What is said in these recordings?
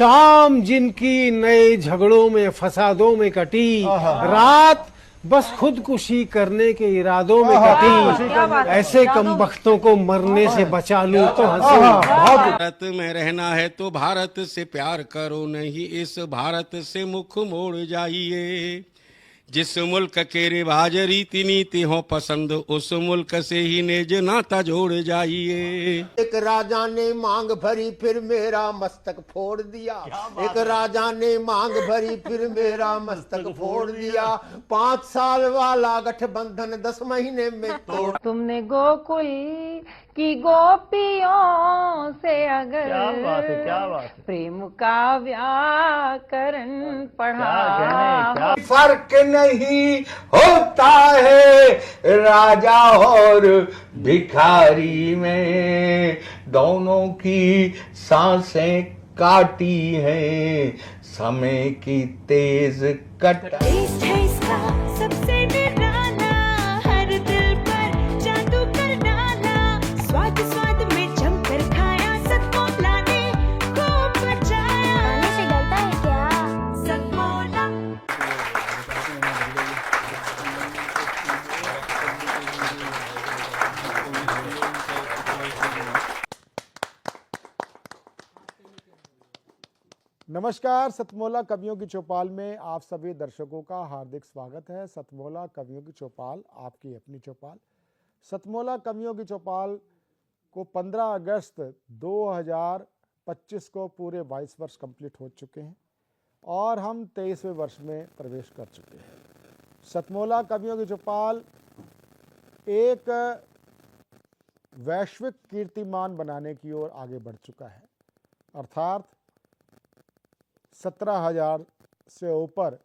शाम जिनकी नए झगड़ों में फसादों में कटी, रात बस खुदकुशी करने के इरादों में कटी, ऐसे कमबख्तों को मरने से बचा लूं तो हंसी। भारत में रहना है तो भारत से प्यार करो, नहीं इस भारत से मुख मोड़ जाइए। जिस मुल्क के रिवाज रीति नीति हो पसंद, उस मुल्क से ही नेज नाता जोड़ जाइए। एक राजा ने मांग भरी फिर मेरा मस्तक फोड़ दिया। एक राजा ने मांग भरी फिर मेरा मस्तक फोड़ दिया। 5 साल वाला गठबंधन 10 महीने में तोड़। तुमने गोकुल की गोपियों से अगर क्या बात है। प्रेम का व्याकरण पढ़ा, फर्क नहीं होता है राजा और भिखारी में, दोनों की सांसें काटी हैं समय की तेज कटाई। सबसे निराला, हर दिल पर जादू कर डाला। स्वाद स्वाद में जमकर खाया, सतमोला ने खूब बचाया। खाने से डरता है क्या? सतमोला। नमस्कार, सतमोला कवियों की चौपाल में आप सभी दर्शकों का हार्दिक स्वागत है। सतमोला कवियों की चौपाल आपकी अपनी चौपाल। सतमोला कवियों की चौपाल को 15 अगस्त 2025 को पूरे 22 वर्ष कंप्लीट हो चुके हैं और हम 23वें वर्ष में प्रवेश कर चुके हैं। सतमोला कवियों की चौपाल एक वैश्विक कीर्तिमान बनाने की ओर आगे बढ़ चुका है, अर्थात 17,000 से ऊपर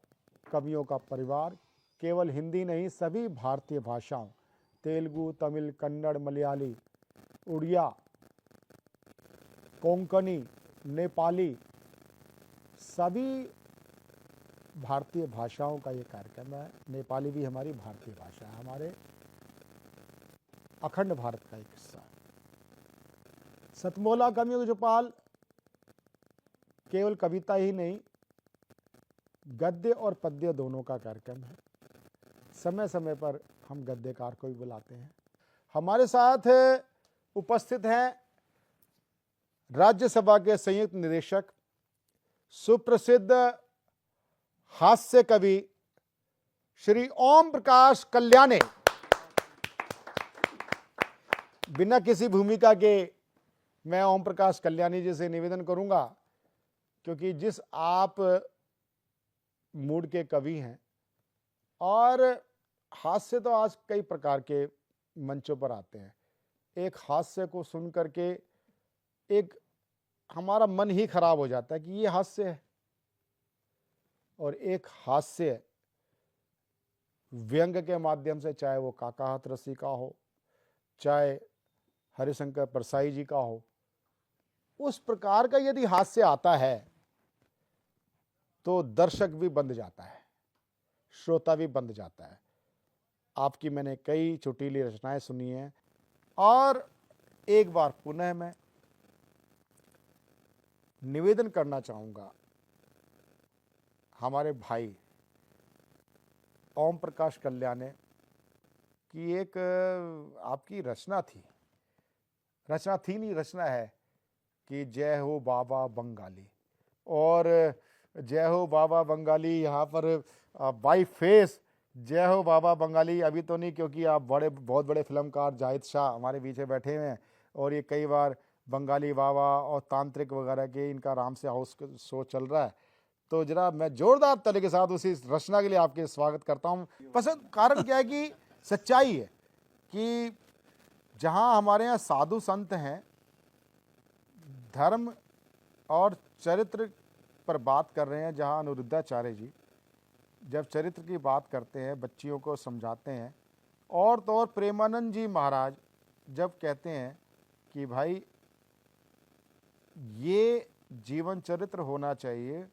कवियों का परिवार केवल हिंदी नहीं सभी भारतीय भाषाओं तेलुगु, तमिल, कन्नड़, मलयाली, उड़िया, कोंकणी, नेपाली सभी भारतीय भाषाओं का ये कार्यक्रम है। नेपाली भी हमारी भारतीय भाषा है, हमारे अखंड भारत का एक हिस्सा है। सतमोला कवियों की चौपाल केवल कविता ही नहीं गद्य और पद्य दोनों का कार्यक्रम है। समय समय पर हम गद्यकार को भी बुलाते हैं। हमारे साथ उपस्थित हैं राज्यसभा के संयुक्त निदेशक, सुप्रसिद्ध हास्य कवि श्री ओम प्रकाश कल्याणी। बिना किसी भूमिका के मैं ओम प्रकाश कल्याणी जी से निवेदन करूंगा, क्योंकि जिस आप मूड के कवि हैं और हास्य तो आज कई प्रकार के मंचों पर आते हैं, एक हास्य को सुन करके एक हमारा मन ही खराब हो जाता है कि ये हास्य है, और एक हास्य व्यंग के माध्यम से, चाहे वो काका हाथरसी का हो, चाहे हरिशंकर परसाई जी का हो, उस प्रकार का यदि हास्य आता है तो दर्शक भी बंध जाता है, श्रोता भी बंध जाता है। आपकी मैंने कई चुटीली रचनाएं सुनी हैं और एक बार पुनः मैं निवेदन करना चाहूंगा हमारे भाई ओम प्रकाश कल्याणी की एक आपकी रचना है कि जय हो बाबा बंगाली, और जय हो बाबा बंगाली यहाँ पर बाई फेस जय हो बाबा बंगाली अभी तो नहीं, क्योंकि आप बहुत बड़े फिल्मकार जाहिद शाह हमारे पीछे बैठे हुए हैं और ये कई बार बंगाली बाबा और तांत्रिक वगैरह के इनका आराम से हाउस शो चल रहा है। तो जरा मैं जोरदार ताली के साथ उसी रचना के लिए आपके स्वागत करता हूँ। पसंद कारण क्या है कि सच्चाई है कि जहाँ हमारे यहाँ साधु संत हैं, धर्म और चरित्र पर बात कर रहे हैं, जहाँ अनिरुद्धाचार्य जी जब चरित्र की बात करते हैं, बच्चियों को समझाते हैं, और तो और प्रेमानंद जी महाराज जब कहते हैं कि भाई ये जीवन चरित्र होना चाहिए,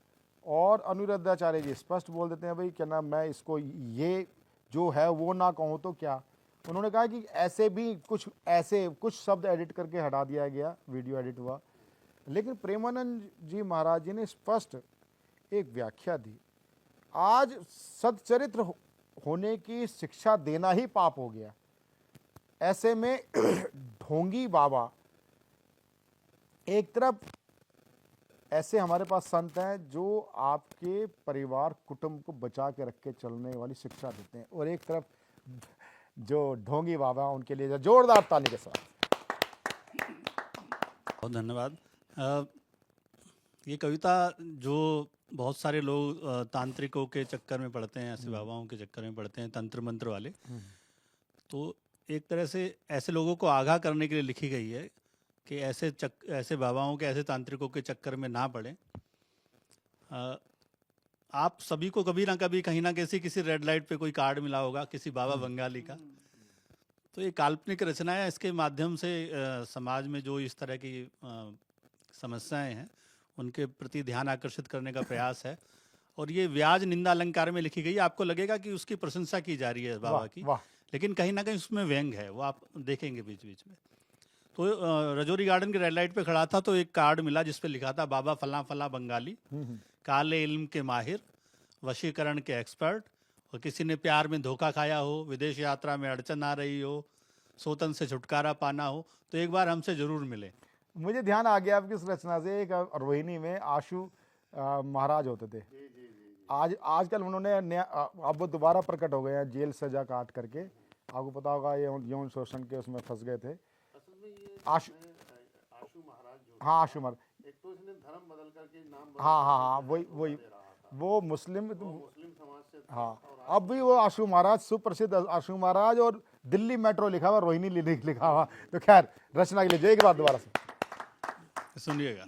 और अनिरुद्धाचार्य जी स्पष्ट बोल देते हैं भाई क्या ना, मैं इसको ये जो है वो ना कहूँ तो क्या। उन्होंने कहा कि ऐसे भी कुछ शब्द एडिट करके हटा दिया गया, वीडियो एडिट हुआ, लेकिन प्रेमानंद जी महाराज जी ने स्पष्ट एक व्याख्या दी, आज सच्चरित्र होने की शिक्षा देना ही पाप हो गया। ऐसे में ढोंगी बाबा, एक तरफ ऐसे हमारे पास संत हैं जो आपके परिवार कुटुंब को बचा के रख के चलने वाली शिक्षा देते हैं, और एक तरफ जो ढोंगी बाबा, उनके लिए जोरदार ताली के साथ। बहुत धन्यवाद। ये कविता जो बहुत सारे लोग तांत्रिकों के चक्कर में पड़ते हैं, ऐसे बाबाओं के चक्कर में पड़ते हैं, तंत्र मंत्र वाले, तो एक तरह से ऐसे लोगों को आगाह करने के लिए लिखी गई है कि ऐसे बाबाओं के, ऐसे तांत्रिकों के चक्कर में ना पड़े। आप सभी को कभी ना कभी कहीं ना किसी रेड लाइट पे कोई कार्ड मिला होगा किसी बाबा बंगाली का। तो ये काल्पनिक रचना है, इसके माध्यम से समाज में जो इस तरह की समस्याएं हैं उनके प्रति ध्यान आकर्षित करने का प्रयास है। और ये व्याज निंदा अलंकार में लिखी गई है। आपको लगेगा कि उसकी प्रशंसा की जा रही है बाबा की, लेकिन कहीं ना कहीं उसमें व्यंग है, वो आप देखेंगे बीच बीच में। तो रजौरी गार्डन के रेड लाइट पे खड़ा था तो एक कार्ड मिला जिस पे लिखा था बाबा फला फला बंगाली, काले इल्म के माहिर, वशीकरण के एक्सपर्ट, और किसी ने प्यार में धोखा खाया हो, विदेश यात्रा में अड़चन आ रही हो, सोतन से छुटकारा पाना हो, तो एक बार हमसे जरूर मिले। मुझे ध्यान आ गया आपकी इस रचना से, एक रोहिणी में आशु महाराज होते थे। आजकल उन्होंने नया, अब वो दोबारा प्रकट हो गए हैं जेल सजा काट करके। आपको पता होगा ये यौन शोषण के उसमें फंस गए थे। आशु महाराज, हाँ आशु महाराज, एक तो इसने धर्म बदल करके नाम, हाँ वही वो मुस्लिम समाज से, हाँ अब भी वो आशु महाराज, सुप्रसिद्ध आशु महाराज, और दिल्ली मेट्रो लिखा हुआ, रोहिणी लिखा हुआ। तो खैर रचना के लिए जय के बाद दोबारा से सुनिएगा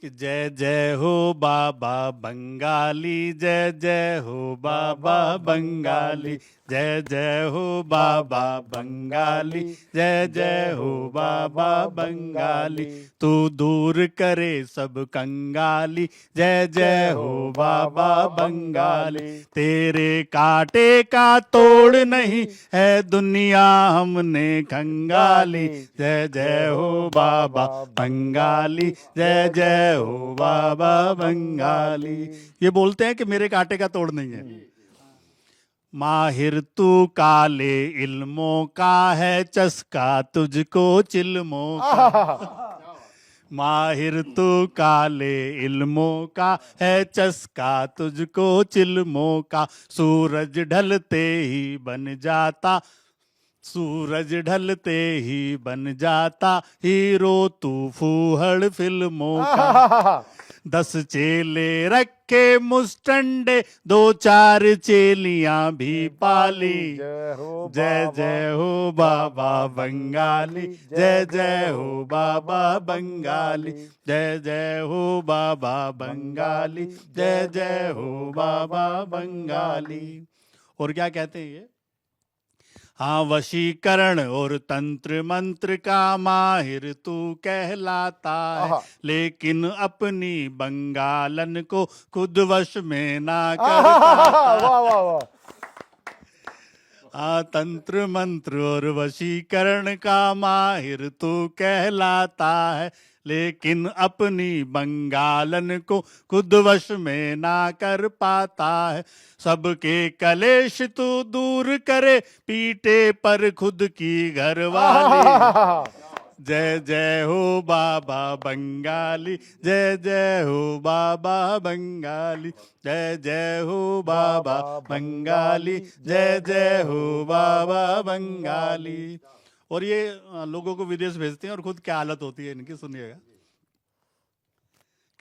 कि जय जय हो बाबा बंगाली, जय जय हो बाबा बंगाली, जय जय हो बाबा बंगाली, जय जय हो बाबा बंगाली, तू दूर करे सब कंगाली, जय जय हो बाबा बंगाली, तेरे कांटे का तोड़ नहीं है दुनिया हमने खंगाली, जय जय हो बाबा बंगाली, जय जय हो बाबा बंगाली। ये बोलते हैं कि मेरे कांटे का तोड़ नहीं है। माहिर तू काले इल्मों का है चस्का तुझको चिल्मों का, माहिर तू काले इल्मों का है चस्का तुझको चिल्मों का, सूरज ढलते ही बन जाता, सूरज ढलते ही बन जाता हीरो तू फूहड़ फिल्मों का, 10 चेले रखे मुस्टंडे, 2-4 चेलियां भी पाली, जय जय हो बाबा बंगाली, जय जय हो बाबा बंगाली, जय जय हो बाबा बंगाली, जय जय हो बाबा बंगाली। और क्या कहते हैं ये, हाँ वशीकरण और तंत्र मंत्र का माहिर तू कहलाता है, लेकिन अपनी बंगालन को खुद वश में ना कर पाता। हाँ तंत्र मंत्र और वशीकरण का माहिर तू कहलाता है, लेकिन अपनी बंगालन को खुद वश में ना कर पाता है, सबके कलेश तू दूर करे पीटे पर खुद की घरवाली, जय जय हो बाबा बंगाली, जय जय हो बाबा बंगाली, जय जय हो बाबा बंगाली, जय जय हो बाबा बंगाली। और ये लोगों को विदेश भेजते हैं और खुद क्या हालत होती है इनकी, सुनिएगा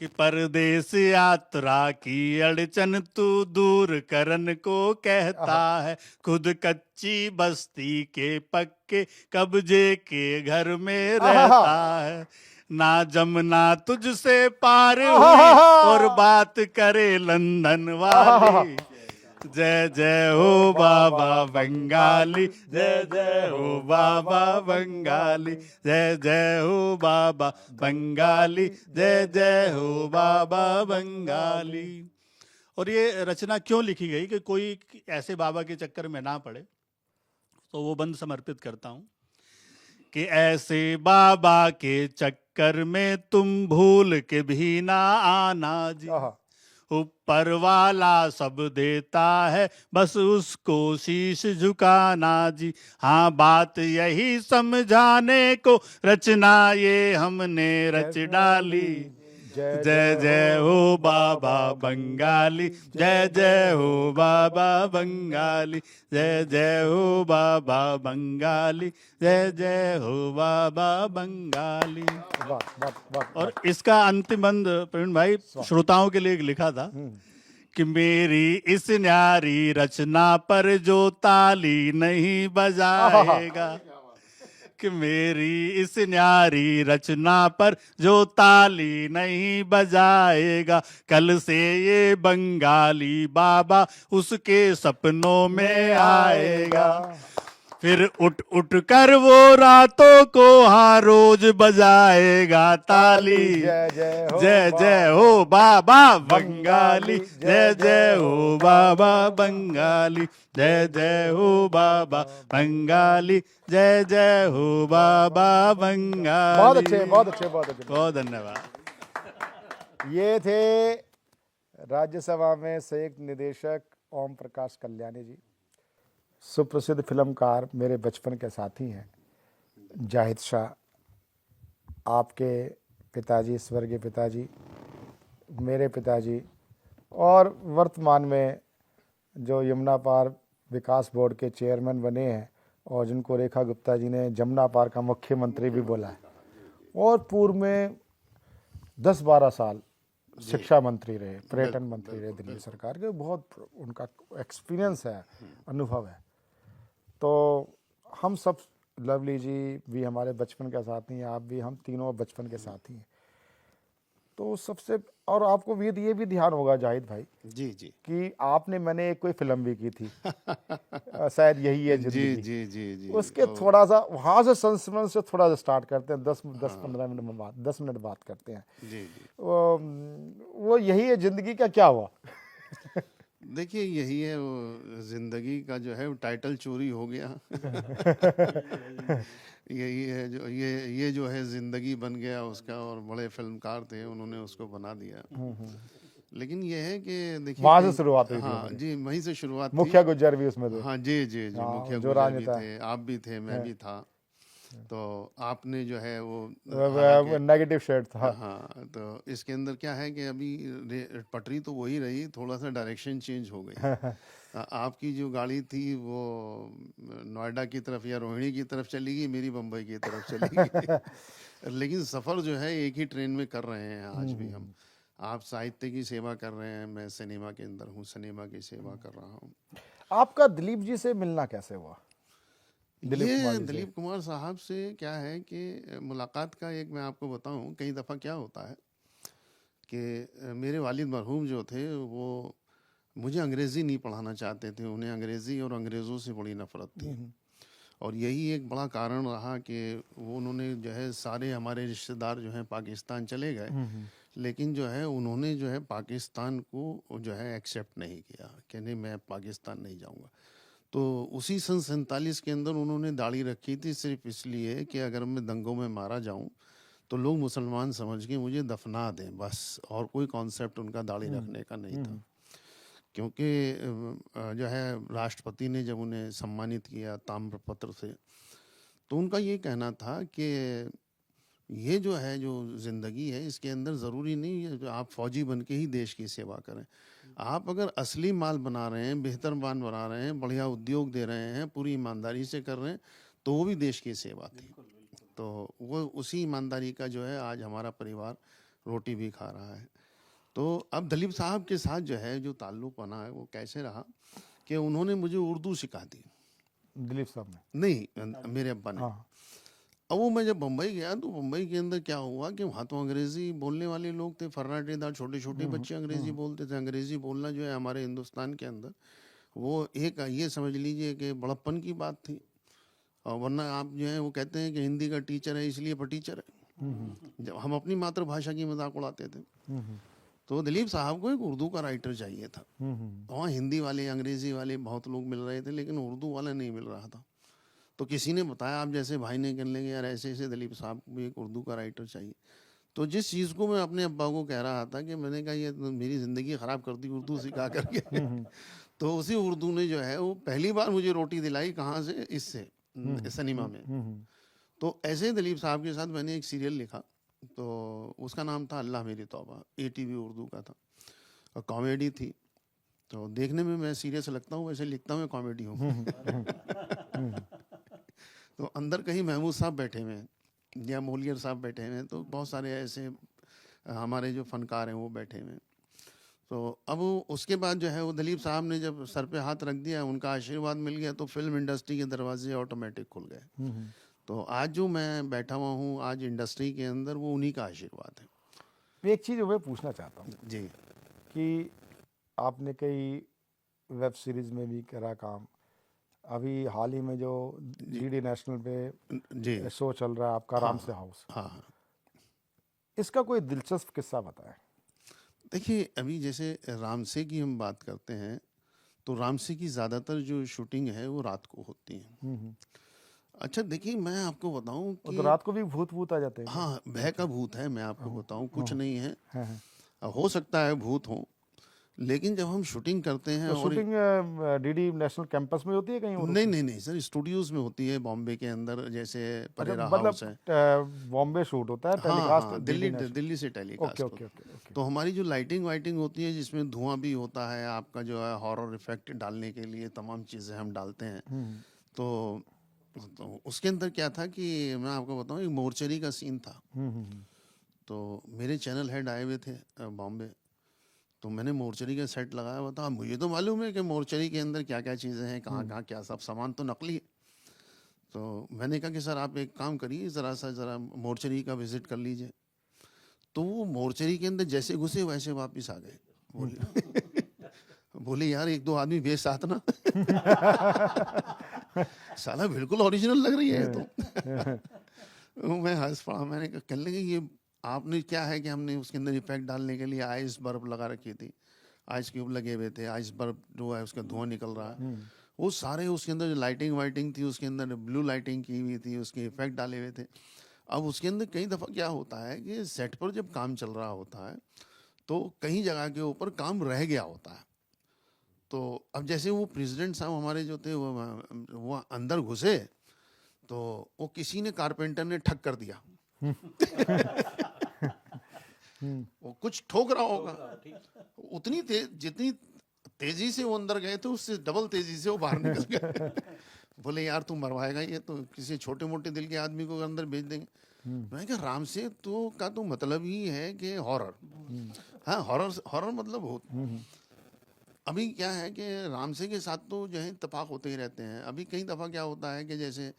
कि परदेश यात्रा की अड़चन तू दूर करन को कहता है, खुद कच्ची बस्ती के पक्के कब्जे के घर में रहता है, ना जमुना तुझसे पार हुई और बात करे लंदन वाली, जय जय हो बाबा बंगाली, जय जय हो बाबा बंगाली, जय जय हो बाबा बंगाली, जय जय हो बाबा बंगाली। और ये रचना क्यों लिखी गई कि कोई ऐसे बाबा के चक्कर में ना पड़े, तो वो बंद समर्पित करता हूँ कि ऐसे बाबा के चक्कर चक्कर में तुम भूल के भी ना आना जी। आहा। ऊपर वाला सब देता है, बस उसको शीश झुकाना जी। हाँ, बात यही समझाने को रचना ये हमने रच डाली। जय जय हो बाबा बंगाली, जय जय हो बाबा बंगाली, जय जय हो बाबा बंगाली, जय जय हो बाबा बंगाली। वाह वाह वाह। और इसका अंतिम बंद प्रवीण भाई श्रोताओं के लिए लिखा था कि मेरी इस न्यारी रचना पर जो ताली नहीं बजाएगा, कि मेरी इस न्यारी रचना पर जो ताली नहीं बजाएगा, कल से ये बंगाली बाबा उसके सपनों में आएगा। फिर उठ उठ कर वो रातों को हाँ रोज बजाएगा ताली। जय जय हो बाबा बंगाली, जय जय हो बाबा बंगाली, जय जय हो बाबा बंगाली, जय जय हो बाबा बंगाली। बहुत अच्छे बहुत अच्छे बहुत अच्छे। बहुत धन्यवाद। ये थे राज्यसभा में संयुक्त निदेशक ओम प्रकाश कल्याणी जी, सुप्रसिद्ध फिल्मकार, मेरे बचपन के साथी हैं जाहिद शाह, आपके पिताजी, स्वर्गीय पिताजी, मेरे पिताजी, और वर्तमान में जो यमुना पार विकास बोर्ड के चेयरमैन बने हैं और जिनको रेखा गुप्ता जी ने जमुना पार का मुख्यमंत्री भी बोला है, और पूर्व में 10-12 साल शिक्षा मंत्री रहे, पर्यटन मंत्री रहे दिल्ली सरकार के। बहुत उनका एक्सपीरियंस है, अनुभव है। तो हम सब, लवली जी भी हमारे बचपन के साथी हैं, आप भी, हम तीनों बचपन के साथी हैं। तो सबसे, और आपको भी ये भी ध्यान होगा जाहिद भाई जी जी कि आपने, मैंने एक कोई फिल्म भी की थी शायद यही है जी जिंदगी। जी जी जी। उसके थोड़ा सा वहाँ से संस्मरण से थोड़ा सा स्टार्ट करते हैं, 10-15 मिनट में बात, 10 मिनट बात करते हैं। जी जी। वो यही है जिंदगी का क्या हुआ? देखिए, यही है वो जिंदगी का जो है वो टाइटल चोरी हो गया। यही है जो ये जो है जिंदगी बन गया उसका, और बड़े फिल्मकार थे उन्होंने उसको बना दिया। लेकिन ये है कि देखिए वहाँ से शुरुआत हुई थी। हाँ जी, वहीं से शुरुआत थी। मुखिया गुज्जर भी उसमें थे। हाँ जी जी जी, हाँ, मुखिया जो गुज्जर भी राजनेता थे, आप भी थे, मैं भी था। तो आपने जो है वो नेगेटिव शेड था। हाँ, तो इसके अंदर क्या है कि अभी पटरी तो वही रही, थोड़ा सा डायरेक्शन चेंज हो गई। आपकी जो गाड़ी थी वो नोएडा की तरफ या रोहिणी की तरफ चली गई, मेरी बम्बई की तरफ चली गई। लेकिन सफ़र जो है एक ही ट्रेन में कर रहे हैं आज भी हम। आप साहित्य की सेवा कर रहे हैं, मैं सिनेमा के अंदर हूँ, सिनेमा की सेवा कर रहा हूँ। आपका दिलीप जी से मिलना कैसे हुआ? दिलीप कुमार साहब से क्या है कि मुलाकात का एक मैं आपको बताऊं, कई दफ़ा क्या होता है कि मेरे वालिद मरहूम जो थे वो मुझे अंग्रेज़ी नहीं पढ़ाना चाहते थे, उन्हें अंग्रेज़ी और अंग्रेज़ों से बड़ी नफ़रत थी। और यही एक बड़ा कारण रहा कि वो, उन्होंने जो है, सारे हमारे रिश्तेदार जो हैं पाकिस्तान चले गए, लेकिन जो है उन्होंने जो है पाकिस्तान को जो है एक्सेप्ट नहीं किया कि नहीं, मैं पाकिस्तान नहीं जाऊँगा। तो उसी सन 47 के अंदर उन्होंने दाढ़ी रखी थी, सिर्फ इसलिए कि अगर मैं दंगों में मारा जाऊं तो लोग मुसलमान समझ के मुझे दफना दें, बस। और कोई कॉन्सेप्ट उनका दाढ़ी रखने का नहीं था। क्योंकि जो है राष्ट्रपति ने जब उन्हें सम्मानित किया ताम्रपत्र से, तो उनका ये कहना था कि ये जो है, जो ज़िंदगी है, इसके अंदर ज़रूरी नहीं है आप फौजी बन के ही देश की सेवा करें। आप अगर असली माल बना रहे हैं, बेहतर माल बना रहे हैं, बढ़िया उद्योग दे रहे हैं, पूरी ईमानदारी से कर रहे हैं, तो वो भी देश की सेवा थी। तो वो उसी ईमानदारी का जो है आज हमारा परिवार रोटी भी खा रहा है। तो अब दिलीप साहब के साथ जो है जो ताल्लुक़ बना है वो कैसे रहा कि उन्होंने मुझे उर्दू सिखा दी। दिलीप साहब ने? नहीं, मेरे अब्बा ने। अब वो मैं जब बम्बई गया तो बम्बई के अंदर क्या हुआ कि वहाँ तो अंग्रेज़ी बोलने वाले लोग थे, फर्राटेदार छोटे छोटे बच्चे अंग्रेज़ी बोलते थे। अंग्रेज़ी बोलना जो है हमारे हिंदुस्तान के अंदर वो एक, ये समझ लीजिए कि बड़प्पन की बात थी। और वरना आप जो है वो कहते हैं कि हिंदी का टीचर है इसलिए टीचर है। जब हम अपनी मातृभाषा की मजाक उड़ाते थे। तो दिलीप साहब को एक उर्दू का राइटर चाहिए था। वहाँ हिंदी वाले, अंग्रेज़ी वाले बहुत लोग मिल रहे थे, लेकिन उर्दू वाला नहीं मिल रहा था। तो किसी ने बताया, आप जैसे भाई ने कहने लगे यार ऐसे ऐसे दिलीप साहब को भी एक उर्दू का राइटर चाहिए। तो जिस चीज़ को मैं अपने अब्बा को कह रहा था कि मैंने कहा ये तो मेरी ज़िंदगी ख़राब कर दी उर्दू सिखा करके, तो उसी उर्दू ने जो है वो पहली बार मुझे रोटी दिलाई, कहाँ से, इससे सिनेमा में। तो ऐसे ही दिलीप साहब के साथ मैंने एक सीरियल लिखा, तो उसका नाम था अल्लाह मेरी तौबा, ATV उर्दू का था और कॉमेडी थी। तो देखने में मैं सीरियस लगता हूँ, वैसे लिखता हूँ मैं कॉमेडी हूँ। तो अंदर कहीं महमूद साहब बैठे हुए हैं या मोलियर साहब बैठे हुए हैं, तो बहुत सारे ऐसे हमारे जो फनकार हैं वो बैठे हुए हैं। तो अब उसके बाद जो है वो दिलीप साहब ने जब सर पे हाथ रख दिया, उनका आशीर्वाद मिल गया, तो फिल्म इंडस्ट्री के दरवाजे ऑटोमेटिक खुल गए। तो आज जो मैं बैठा हुआ हूँ आज इंडस्ट्री के अंदर, वो उन्हीं का आशीर्वाद है। एक चीज़ मैं पूछना चाहता हूँ जी। कि आपने कई वेब सीरीज़ में भी करा काम, अभी हाल ही में जो DD नेशनल पे जी शो चल रहा है आपका, राम से हाउस, हाँ, इसका कोई दिलचस्प किस्सा बताएं। देखिए अभी जैसे रामसे की हम बात करते हैं, तो रामसे की ज़्यादातर जो शूटिंग है वो रात को होती है। अच्छा देखिए मैं आपको बताऊं कि तो रात को भी भूत आ जाते हैं। हाँ, भय का भूत है, मैं आपको बताऊं, कुछ नहीं है। हाँ। हो सकता है भूत हो, लेकिन जब हम शूटिंग करते हैं तो और शूटिंग DD नेशनल कैंपस में होती है कहीं और? नहीं सर, स्टूडियोज में होती है बॉम्बे के अंदर, जैसे परेरा मतलब हाउस है। बॉम्बे शूट होता है, हाँ, टेलीकास्ट हाँ, DD दिल्ली से टेलीकास्ट ओके। तो हमारी जो लाइटिंग वाइटिंग होती है, जिसमें धुआं भी होता है, आपका जो है हॉरर इफेक्ट डालने के लिए तमाम चीज़ें हम डालते हैं। तो उसके अंदर क्या था कि मैं आपको बताऊं, एक मोर्चरी का सीन था। तो मेरे चैनल हेड आए हुए थे बॉम्बे, तो मैंने मोर्चरी का सेट लगाया हुआ था। मुझे तो मालूम है कि मोर्चरी के अंदर क्या क्या चीज़ें हैं, कहाँ कहाँ क्या, सब सामान तो नकली है। तो मैंने कहा कि सर आप एक काम करिए, ज़रा मोर्चरी का विज़िट कर लीजिए। तो वो मोर्चरी के अंदर जैसे घुसे वैसे वापस आ गए। बोले यार एक दो आदमी भेज साथ ना। साला बिल्कुल ओरिजिनल लग रही है तो। मैं हंस पड़ा, मैंने कहा कहने लगे ये आपने क्या है कि हमने उसके अंदर इफेक्ट डालने के लिए आइस बर्फ लगा रखी थी, आइस क्यूब लगे हुए थे, आइस बर्फ जो है उसका धुआं निकल रहा है, वो सारे उसके अंदर जो लाइटिंग वाइटिंग थी, उसके अंदर ब्लू लाइटिंग की हुई थी, उसके इफेक्ट डाले हुए थे। अब उसके अंदर कई दफ़ा क्या होता है कि सेट पर जब काम चल रहा होता है तो कहीं जगह के ऊपर काम रह गया होता है। तो अब जैसे वो प्रेसिडेंट साहब हमारे जो थे वो अंदर घुसे, तो वो किसी ने कारपेंटर ने ठग कर दिया। वो कुछ ठोक रहा होगा, उतनी जितनी तेजी से वो अंदर गए थे उससे डबल तेजी से वो बाहर निकल गए। बोले यार तू मरवाएगा, ये तो किसी छोटे मोटे दिल के आदमी को अंदर भेज देंगे। मैं कहा राम से तो का तो मतलब ही है कि हॉरर, हाँ हॉरर मतलब भूत। अभी क्या है कि रामसे के साथ तो जो है इत्तेफाक होते ही रहते हैं। अभी कई दफ़ा क्या होता है कि जैसे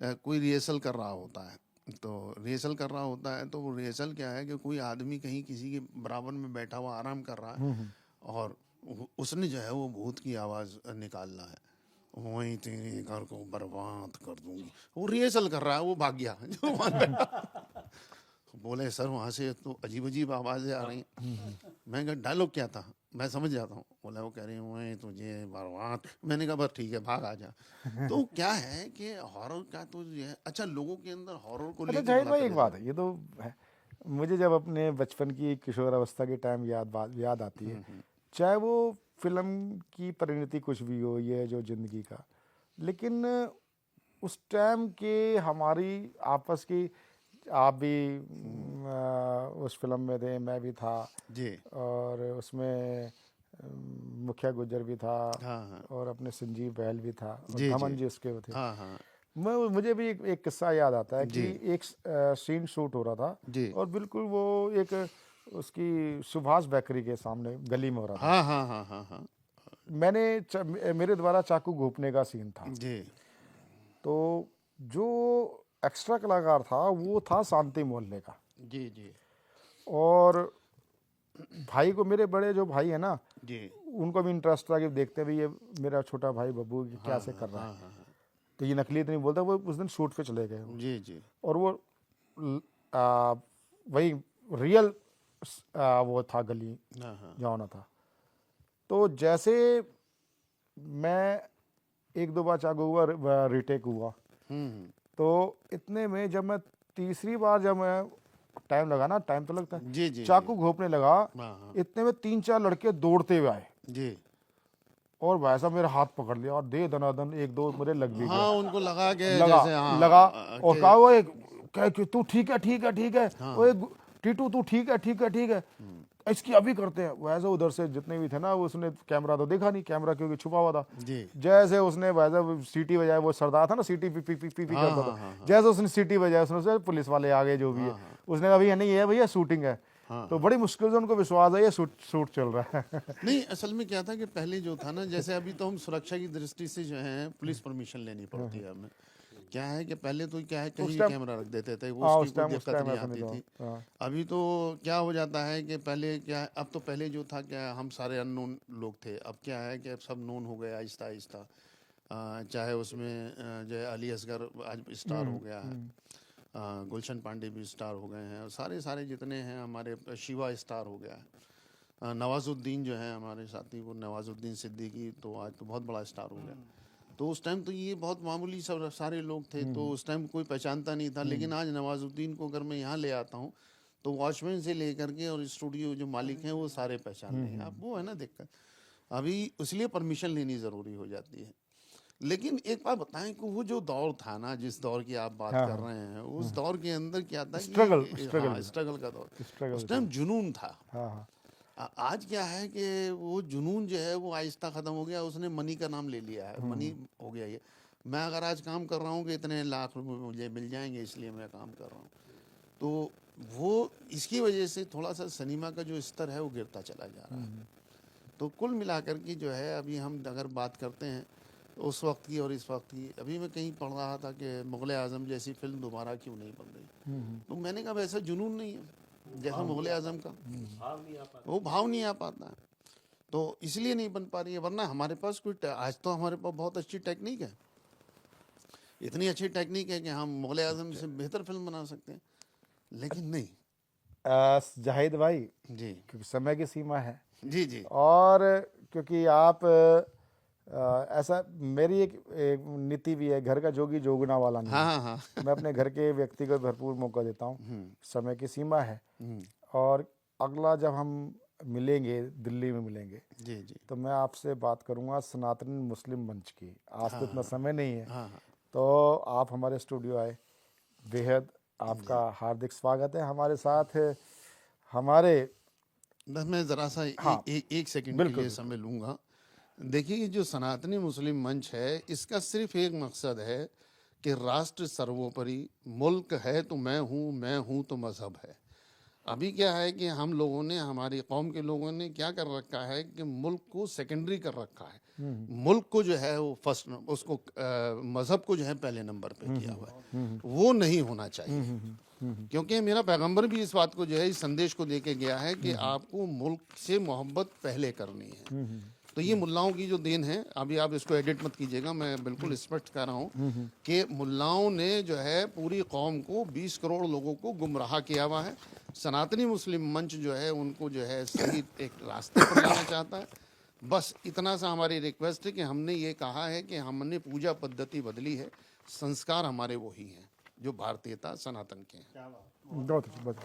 कोई रिहर्सल कर रहा होता है, तो रिहर्सल कर रहा होता है तो वो रिहर्सल क्या है कि कोई आदमी कहीं किसी के बराबर में बैठा हुआ आराम कर रहा है और उसने जो है वो भूत की आवाज़ निकालना है, वहीं तेरे घर को बर्बाद कर दूंगी। वो रिहर्सल कर रहा है, वो भाग गया जो वहाँ बैठा। बोले सर वहाँ से तो अजीब अजीब आवाज़ें आ रही हैं। मैं कहा डायलॉग क्या था, मैं समझ जाता हूँ। बोला वो कह रही हूँ तुझे बर्बाद। मैंने कहा बस ठीक है भाग आ जा। तो क्या है कि हॉरर का तो ये है, अच्छा लोगों के अंदर हॉरर को अच्छा जाहिर भाई एक बात है, ये तो है, मुझे जब अपने बचपन की किशोर अवस्था के टाइम याद आती है, चाहे वो फिल्म की परिणति कुछ भी हो, ये जो जिंदगी का, लेकिन उस टाइम के हमारी आपस की, आप भी उस फिल्म में थे, मैं भी था जी, और उसमें मुखिया गुजर भी था, हाँ, और अपने संजीव बहल भी था, और जी, धमन जी, जी उसके थे। हाँ, मुझे भी एक किस्सा याद आता है जी। कि एक सीन शूट हो रहा था जी। और बिल्कुल वो एक उसकी सुभाष बेकरी के सामने गली में हो रहा था। हाँ। मेरे द्वारा चाकू घोंपने का सीन था। जी, तो जो एक्स्ट्रा कलाकार था वो था शांति मोहल्ले का, जी, और भाई को, मेरे बड़े जो भाई है ना, जी, उनको भी इंटरेस्ट था कि देखते भी ये मेरा छोटा भाई बब्बू क्या से कर रहा है। तो ये नकली तो नहीं बोलता, वो उस दिन शूट पे चले गए। जी, और वो वही रियल वो था गली जहाँ होना था। तो जैसे मैं एक दो बार चाकू हुआ, रिटेक हुआ, तो इतने में जब मैं तीसरी बार जब मैं टाइम लगा ना, टाइम तो लगता है, जी जी चाकू घोंपने लगा, हाँ इतने में 3-4 लड़के दौड़ते हुए आए जी और वैसा मेरा हाथ पकड़ लिया और दे दनादन 1-2 मेरे लग भी हाँ, गए। उनको लगा के लगा जैसे हाँ, लगा और कि- कहा वो एक कह कि तू ठीक है ठीक है ठीक है, ओए टीटू तू ठीक है ठीक है ठीक है, इसकी अभी करते हैं। वैसे उधर से जितने भी थे ना, उसने कैमरा तो देखा नहीं, कैमरा क्योंकि छुपा हुआ था। जी जैसे उसने वैसे सीटी बजाई, वो सरदार था ना, सीटी P P P P P हाँ, करता हाँ, था, हाँ, जैसे उसने सीटी बजाई, उसने पुलिस वाले आ गए जो भी है, उसने कहा भैया नहीं है भैया शूटिंग है। तो बड़ी मुश्किल से उनको विश्वास है ये शूट चल रहा है। नहीं, असल में क्या था कि पहले जो था ना, जैसे अभी तो हम सुरक्षा की दृष्टि से जो है पुलिस परमिशन लेनी पड़ती है हमें। क्या है कि पहले तो क्या है कहीं टाइम- कैमरा रख देते थे, वो हाँ, उसकी उस कोई टाइम दिक्कत नहीं ऐसा आती नहीं थी। था। हाँ। अभी तो क्या हो जाता है कि पहले क्या है, अब तो पहले जो था क्या हम सारे अननोन लोग थे, अब क्या है कि अब सब नोन हो गए आहिस्ता आहिस्ता। चाहे उसमें जो है अली असगर आज स्टार हो गया है, गुलशन पांडे भी स्टार हो गए हैं, और सारे जितने हैं हमारे, शिवा स्टार हो गया है, नवाजुद्दीन जो है हमारे साथी, वो नवाजुद्दीन सिद्दीकी तो आज तो बहुत बड़ा स्टार हो गया। तो उस टाइम तो ये बहुत मामूली सब सारे लोग थे, तो उस टाइम कोई पहचानता नहीं था। लेकिन आज नवाजुद्दीन को अगर मैं यहाँ ले आता हूँ तो वॉचमैन से लेकर के और स्टूडियो जो मालिक हैं वो सारे पहचान लें। अब वो है ना दिक्कत, अभी इसलिए परमिशन लेनी ज़रूरी हो जाती है। लेकिन एक बात बताएं कि वो जो दौर था ना, जिस दौर की आप बात कर रहे हैं, उस दौर के अंदर क्या था, स्ट्रगल का दौर, उस टाइम जुनून था। हाँ। आज क्या है कि वो जुनून जो है वो आहिस्ता ख़त्म हो गया, उसने मनी का नाम ले लिया है, मनी हो गया ये। मैं अगर आज काम कर रहा हूँ कि इतने लाख रुपए मुझे मिल जाएंगे इसलिए मैं काम कर रहा हूँ, तो वो इसकी वजह से थोड़ा सा सिनेमा का जो स्तर है वो गिरता चला जा रहा है। तो कुल मिलाकर के जो है अभी हम अगर बात करते हैं उस वक्त की और इस वक्त की, अभी मैं कहीं पढ़ रहा था कि मुग़ल आज़म जैसी फिल्म दोबारा क्यों नहीं बन रही। तो मैंने कहा वैसा जुनून नहीं है जैसा मुग़ल आज़म का, वो भाव नहीं आ पाता है, तो इसलिए नहीं बन पा रही है। वरना हमारे पास कोई आज तो हमारे पास बहुत अच्छी टेक्निक है, इतनी अच्छी टेक्निक है कि हम मुग़ल आज़म से बेहतर फिल्म बना सकते हैं, लेकिन नहीं। जाहिद भाई जी क्योंकि समय की सीमा है, जी जी और क्योंकि आप ऐसा, मेरी एक नीति भी है, घर का जोगी जोगना वाला नहीं। हाँ हाँ मैं अपने घर के व्यक्ति को भरपूर मौका देता हूँ, समय की सीमा है। और अगला जब हम मिलेंगे, दिल्ली में मिलेंगे, जी जी तो मैं आपसे बात करूँगा सनातन मुस्लिम मंच की। आज तो इतना समय नहीं है, हाँ तो आप हमारे स्टूडियो आए, बेहद आपका हार्दिक स्वागत है। हमारे साथ हमारे बस मैं ज़रा सा एक सेकंड के लिए समय लूँगा। देखिए, ये जो सनातनी मुस्लिम मंच है, इसका सिर्फ एक मकसद है कि राष्ट्र सर्वोपरि, मुल्क है तो मैं हूँ तो मज़हब है। अभी क्या है कि हम लोगों ने, हमारी कौम के लोगों ने क्या कर रखा है कि मुल्क को सेकेंडरी कर रखा है, मुल्क को जो है वो फर्स्ट, उसको मज़हब को जो है पहले नंबर पे किया हुआ है। वो नहीं होना चाहिए, क्योंकि मेरा पैगंबर भी इस बात को जो है, इस संदेश को लेके गया है कि आपको मुल्क से मोहब्बत पहले करनी है। तो ये मुल्लाओं की जो देन है, अभी आप इसको एडिट मत कीजिएगा, मैं बिल्कुल स्पष्ट कर रहा हूँ कि मुल्लाओं ने जो है पूरी कौम को, 20 करोड़ लोगों को गुमराह किया हुआ है। सनातनी मुस्लिम मंच जो है उनको जो है सही एक रास्ते पर लाना चाहता है। बस इतना सा हमारी रिक्वेस्ट है कि हमने ये कहा है कि हमने पूजा पद्धति बदली है, संस्कार हमारे वही हैं जो भारतीयता सनातन के हैं। बहुत अच्छी बात।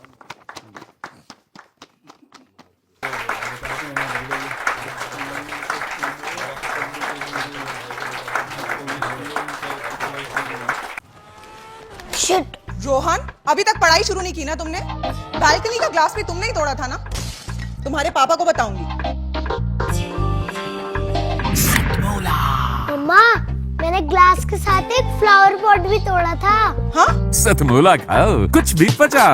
शिट। रोहन, अभी तक पढ़ाई शुरू नहीं की ना तुमने? बालकनी का ग्लास भी तुमने ही तोड़ा था ना? तुम्हारे पापा को बताऊंगी। मम्मा, मैंने ग्लास के साथ एक फ्लावर पॉट भी तोड़ा था। हाँ? सतमोला खाओ, कुछ भी पचा।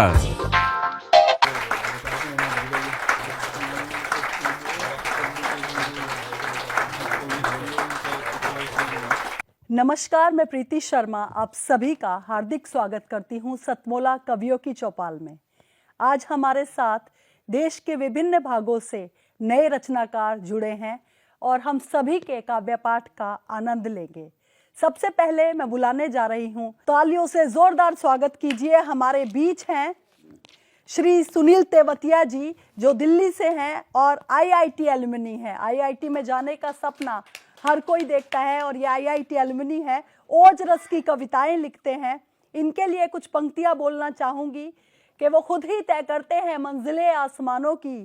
नमस्कार, मैं प्रीति शर्मा आप सभी का हार्दिक स्वागत करती हूं सतमोला कवियों की चौपाल में। आज हमारे साथ देश के विभिन्न भागों से नए रचनाकार जुड़े हैं और हम सभी के काव्य पाठ का आनंद लेंगे। सबसे पहले मैं बुलाने जा रही हूं, तालियों से जोरदार स्वागत कीजिए। हमारे बीच हैं श्री सुनील तेवतिया जी, जो दिल्ली से हैं और IIT एलुमनी हैं। IIT में जाने का सपना हर कोई देखता है और ये IIT एलुमनी है। ओज रस की कविताएं लिखते हैं। इनके लिए कुछ पंक्तियां बोलना चाहूंगी कि वो खुद ही तय करते हैं मंजिलें आसमानों की,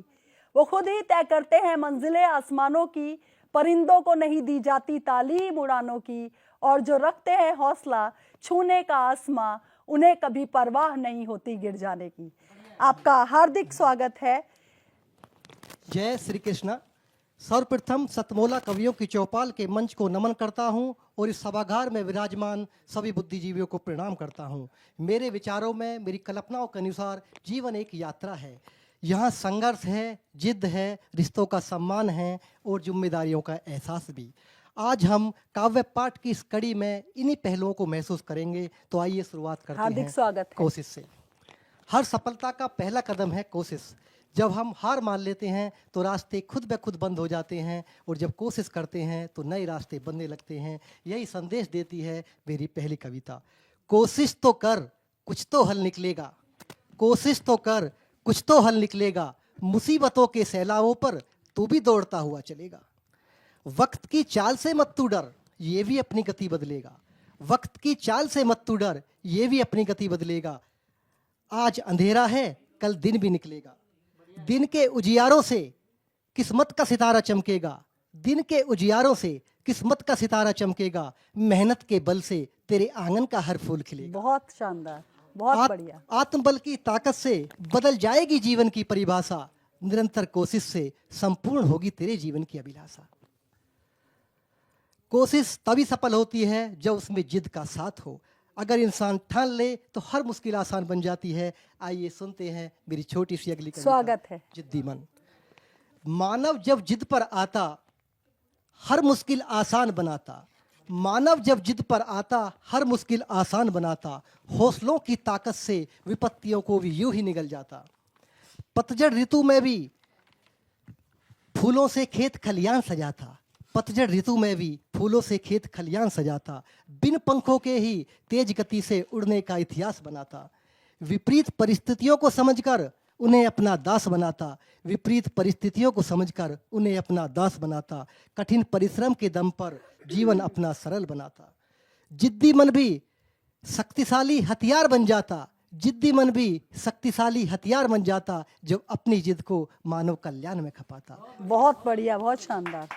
वो खुद ही तय करते हैं मंजिलें आसमानों की, परिंदों को नहीं दी जाती तालीम उड़ानों की, और जो रखते हैं हौसला छूने का आसमां, उन्हें कभी परवाह नहीं होती गिर जाने की। आपका हार्दिक स्वागत है। जय श्री कृष्ण। सर्वप्रथम सतमोला कवियों की चौपाल के मंच को नमन करता हूं और इस सभागार में विराजमान सभी बुद्धिजीवियों को प्रणाम करता हूं। मेरे विचारों में, मेरी कल्पनाओं के अनुसार जीवन एक यात्रा है। यहाँ संघर्ष है, जिद है, रिश्तों का सम्मान है और जिम्मेदारियों का एहसास भी। आज हम काव्य पाठ की इस कड़ी में इन्हीं पहलुओं को महसूस करेंगे। तो आइए शुरुआत करते हैं। हार्दिक स्वागत है। कोशिश से। हर सफलता का पहला कदम है कोशिश। जब हम हार मान लेते हैं तो रास्ते खुद ब खुद बंद हो जाते हैं, और जब कोशिश करते हैं तो नए रास्ते बनने लगते हैं। यही संदेश देती है मेरी पहली कविता। कोशिश तो कर, कुछ तो हल निकलेगा। कोशिश तो कर, कुछ तो हल निकलेगा। मुसीबतों के सैलाबों पर तू भी दौड़ता हुआ चलेगा। वक्त की चाल से मत तू डर, ये भी अपनी गति बदलेगा। वक्त की चाल से मत तू डर, ये भी अपनी गति बदलेगा। आज अंधेरा है, कल दिन भी निकलेगा। दिन के उजियारों से किस्मत का सितारा चमकेगा। दिन के उजियारों से किस्मत का सितारा चमकेगा। मेहनत के बल से तेरे आंगन का हर फूल खिलेगा। बहुत शानदार, बहुत बढ़िया। आत्मबल की ताकत से बदल जाएगी जीवन की परिभाषा। निरंतर कोशिश से संपूर्ण होगी तेरे जीवन की अभिलाषा। कोशिश तभी सफल होती है जब उसमें जिद का साथ हो। अगर इंसान ठान ले तो हर मुश्किल आसान बन जाती है। आइए सुनते हैं मेरी छोटी सी अगली कविता। स्वागत है। जिद्दी मन। मानव जब जिद पर आता, हर मुश्किल आसान बनाता। मानव जब जिद पर आता, हर मुश्किल आसान बनाता। हौसलों की ताकत से विपत्तियों को भी यूं ही निगल जाता। पतझड़ ऋतु में भी फूलों से खेत खलियान सजाता। पतझड़ ऋतु में भी फूलों से खेत खलियान सजाता। बिन पंखों के ही तेज गति से उड़ने का इतिहास बनाता। विपरीत परिस्थितियों को समझकर उन्हें अपना दास बनाता। विपरीत परिस्थितियों को समझकर उन्हें अपना दास बनाता। कठिन परिश्रम के दम पर जीवन अपना सरल बनाता। जिद्दी मन भी शक्तिशाली हथियार बन जाता। जिद्दी मन भी शक्तिशाली हथियार बन जाता, जो अपनी जिद को मानव कल्याण में खपाता। बहुत बढ़िया, बहुत शानदार।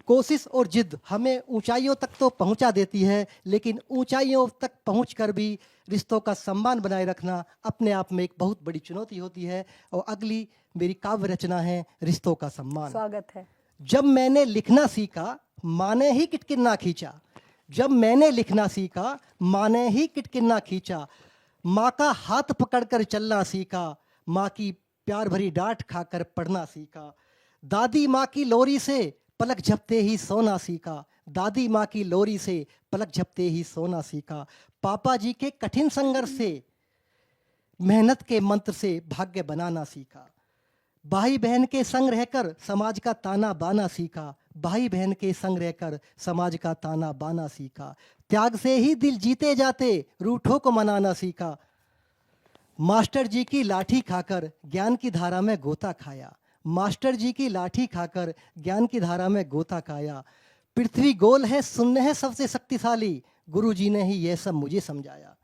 कोशिश और जिद हमें ऊंचाइयों तक तो पहुंचा देती है, लेकिन ऊंचाइयों तक पहुंचकर भी रिश्तों का सम्मान बनाए रखना अपने आप में एक बहुत बड़ी चुनौती होती है। और अगली मेरी काव्य रचना है रिश्तों का सम्मान। स्वागत है। जब मैंने लिखना सीखा, माँ ने ही किटकिन्ना खींचा। जब मैंने लिखना सीखा, माँ ने ही किटकिन्ना खींचा। माँ का हाथ पकड़कर चलना सीखा। माँ की प्यार भरी डांट खाकर पढ़ना सीखा। दादी माँ की लोरी से पलक झपते ही सोना सीखा। दादी माँ की लोरी से पलक झपते ही सोना सीखा। पापा जी के कठिन संघर्ष से, मेहनत के मंत्र से भाग्य बनाना सीखा। भाई बहन के संग रहकर समाज का ताना बाना सीखा। भाई बहन के संग रहकर समाज का ताना बाना सीखा। त्याग से ही दिल जीते जाते, रूठों को मनाना सीखा। मास्टर जी की लाठी खाकर ज्ञान की धारा में गोता खाया। मास्टर जी की लाठी खाकर ज्ञान की धारा में गोता खाया। पृथ्वी गोल है, शून्य है सबसे शक्तिशाली, गुरु जी ने ही यह सब मुझे समझाया।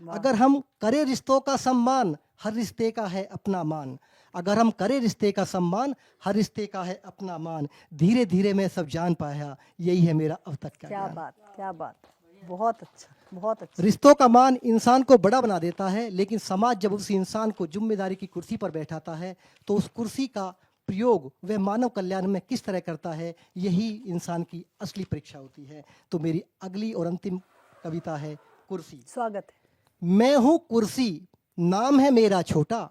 अगर हम करें रिश्तों का सम्मान, हर रिश्ते का है अपना मान। अगर हम करें रिश्ते का सम्मान, हर रिश्ते का है अपना मान। धीरे धीरे मैं सब जान पाया, यही है मेरा अब तक का क्या ज्ञान। बात, क्या बात। बहुत अच्छा, बहुत अच्छा। रिश्तों का मान इंसान को बड़ा बना देता है, लेकिन समाज जब उस इंसान को जिम्मेदारी की कुर्सी पर बैठाता है तो उस कुर्सी का प्रयोग वह मानव कल्याण में किस तरह करता है, यही इंसान की असली परीक्षा होती है। तो मेरी अगली और अंतिम कविता है कुर्सी। स्वागत है। मैं हूँ कुर्सी, नाम है मेरा छोटा।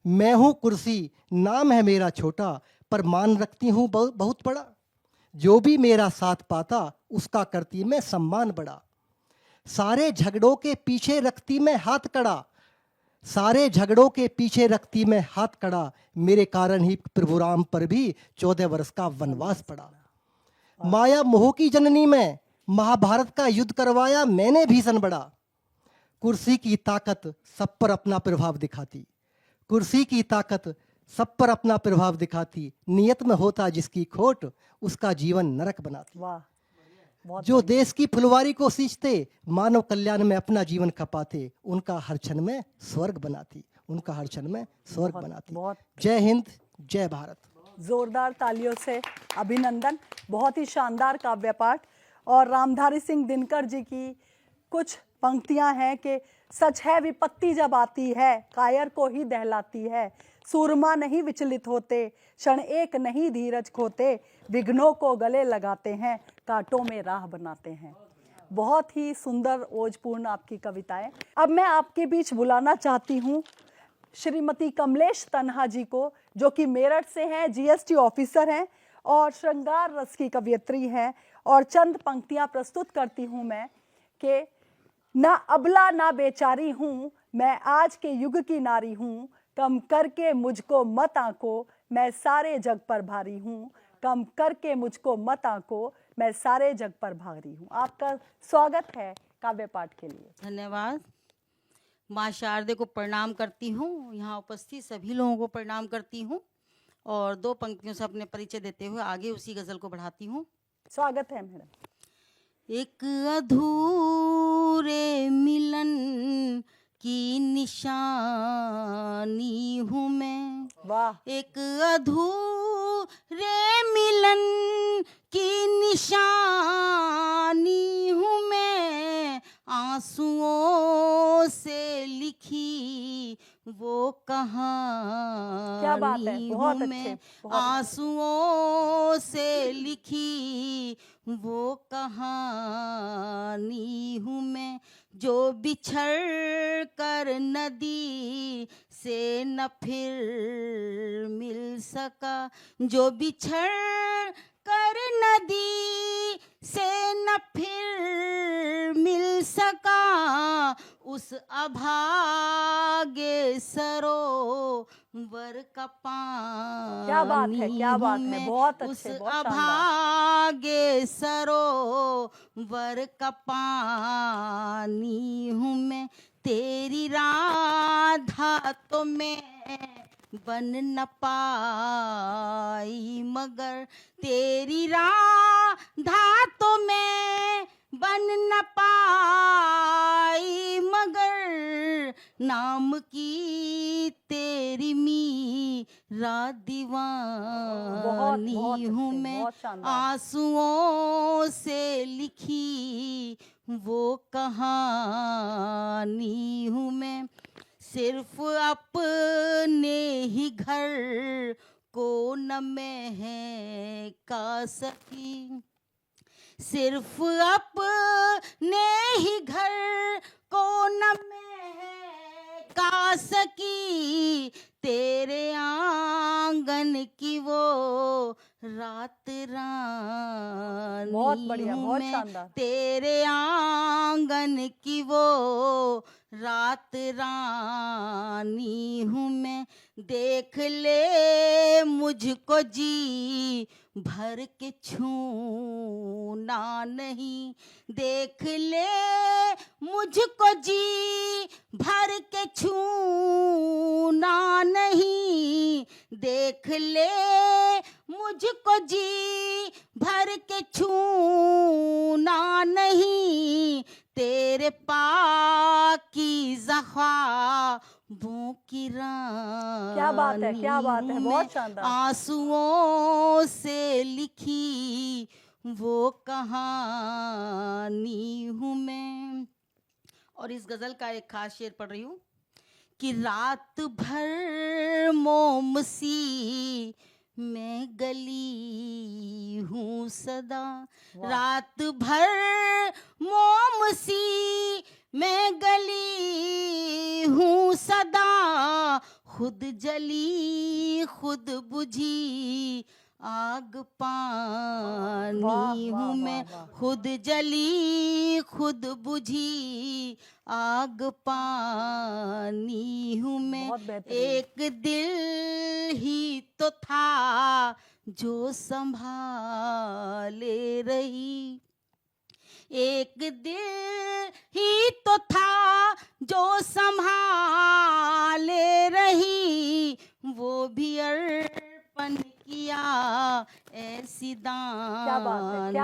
मैं हूँ कुर्सी, नाम है मेरा छोटा, पर मान रखती हूँ बहुत बड़ा। जो भी मेरा साथ पाता, उसका करती मैं सम्मान बड़ा। सारे झगड़ों के पीछे रखती मैं हाथ कड़ा। सारे झगड़ों के पीछे रखती मैं हाथ कड़ा। मेरे कारण ही प्रभु राम पर भी 14 वर्ष का वनवास पड़ा। माया मोह की जननी में महाभारत का युद्ध करवाया मैंने भीषण बड़ा। कुर्सी की ताकत सब पर अपना प्रभाव दिखाती। कुर्सी की ताकत सब पर अपना प्रभाव दिखाती। नियत में होता जिसकी खोट, उसका जीवन नरक बनाती। वाह। जो देश की फुलवारी को सींचते, मानव कल्याण में अपना जीवन खपाते, उनका हर क्षण में स्वर्ग बनाती, उनका हर क्षण में स्वर्ग बनाती। जय हिंद, जय भारत। जोरदार तालियों से अभिनंदन। बहुत ही शानदार काव्य पाठ। और रामधारी सिंह दिनकर जी की कुछ पंक्तियां हैं कि सच है विपत्ति जब आती है, कायर को ही दहलाती है, सूरमा नहीं विचलित होते, क्षण एक नहीं धीरज खोते, विघ्नों को गले लगाते हैं, कांटों में राह बनाते हैं। बहुत ही सुंदर ओजपूर्ण आपकी कविताएं। अब मैं आपके बीच बुलाना चाहती हूँ श्रीमती कमलेश तन्हा जी को, जो कि मेरठ से हैं, जीएसटी ऑफिसर हैं और श्रृंगार रस की कवयित्री हैं। और चंद पंक्तियां प्रस्तुत करती हूं मैं कि ना अबला ना बेचारी हूं, मैं आज के युग की नारी हूं, कम करके मुझको मत आंको, मैं सारे जग पर भारी हूं, कम करके मुझको मत आंको, मैं सारे जग पर भारी हूं। आपका स्वागत है काव्य पाठ के लिए। धन्यवाद। माँ शारदे को प्रणाम करती हूँ, यहाँ उपस्थित सभी लोगों को प्रणाम करती हूँ और दो पंक्तियों से अपने परिचय देते हुए आगे उसी गजल को बढ़ाती हूँ। स्वागत है मैडम। एक अधूरे मिलन की निशानी हूँ मैं, वाह। एक अधूरे मिलन की निशानी हूँ मैं, आंसुओं से लिखी वो कहानी। क्या बात है, बहुत हूँ अच्छे, मैं, बहुत अच्छे। आंसुओं से लिखी वो कहानी हूँ मैं, जो बिछड़ कर नदी से न फिर मिल सका, जो बिछड़ कर नदी से न फिर मिल सका, उस अभागे सरोवर का पानी। क्या बात है, क्या बात है, बहुत उस अच्छे, बहुत शानदार। अभागे सरोवर का पानी हूँ मैं, तेरी राधा तो मैं बन न पाई, मगर तेरी राधा तो मैं बन न पाई, मगर नाम की तेरी मीरा दीवानी हूँ मैं, आंसुओं से लिखी वो कहानी हूँ मैं, सिर्फ अपने ही घर को न महका सकी, सिर्फ अपने ही घर को न महका सकी, तेरे आंगन की वो रात रानी। बहुत बढ़िया, हूँ बहुत मैं, शानदार। तेरे आंगन की वो रात रानी हूँ मैं, देख ले मुझको जी भर के छूना नहीं, देख ले मुझको जी भर के छूना नहीं, देख ले मुझको जी भर के छूना नहीं, तेरे पाकीज़ा ख्वाबों की रानी। क्या बात है, क्या बात है, बहुत शानदार। आंसुओं से लिखी वो कहानी हूँ मैं। और इस गजल का एक खास शेर पढ़ रही हूँ कि रात भर मोम सी मैं गली हूँ सदा, रात भर मोम सी मैं गली हूँ सदा, खुद जली खुद बुझी आग पानी हूँ मैं, खुद जली खुद बुझी आग पानी हूँ मैं, एक दिल ही तो था जो संभाले रही, एक दिल ही तो था जो संभाले रही, वो भी अर्पण किया ऐसी सी क्या बात दानी है,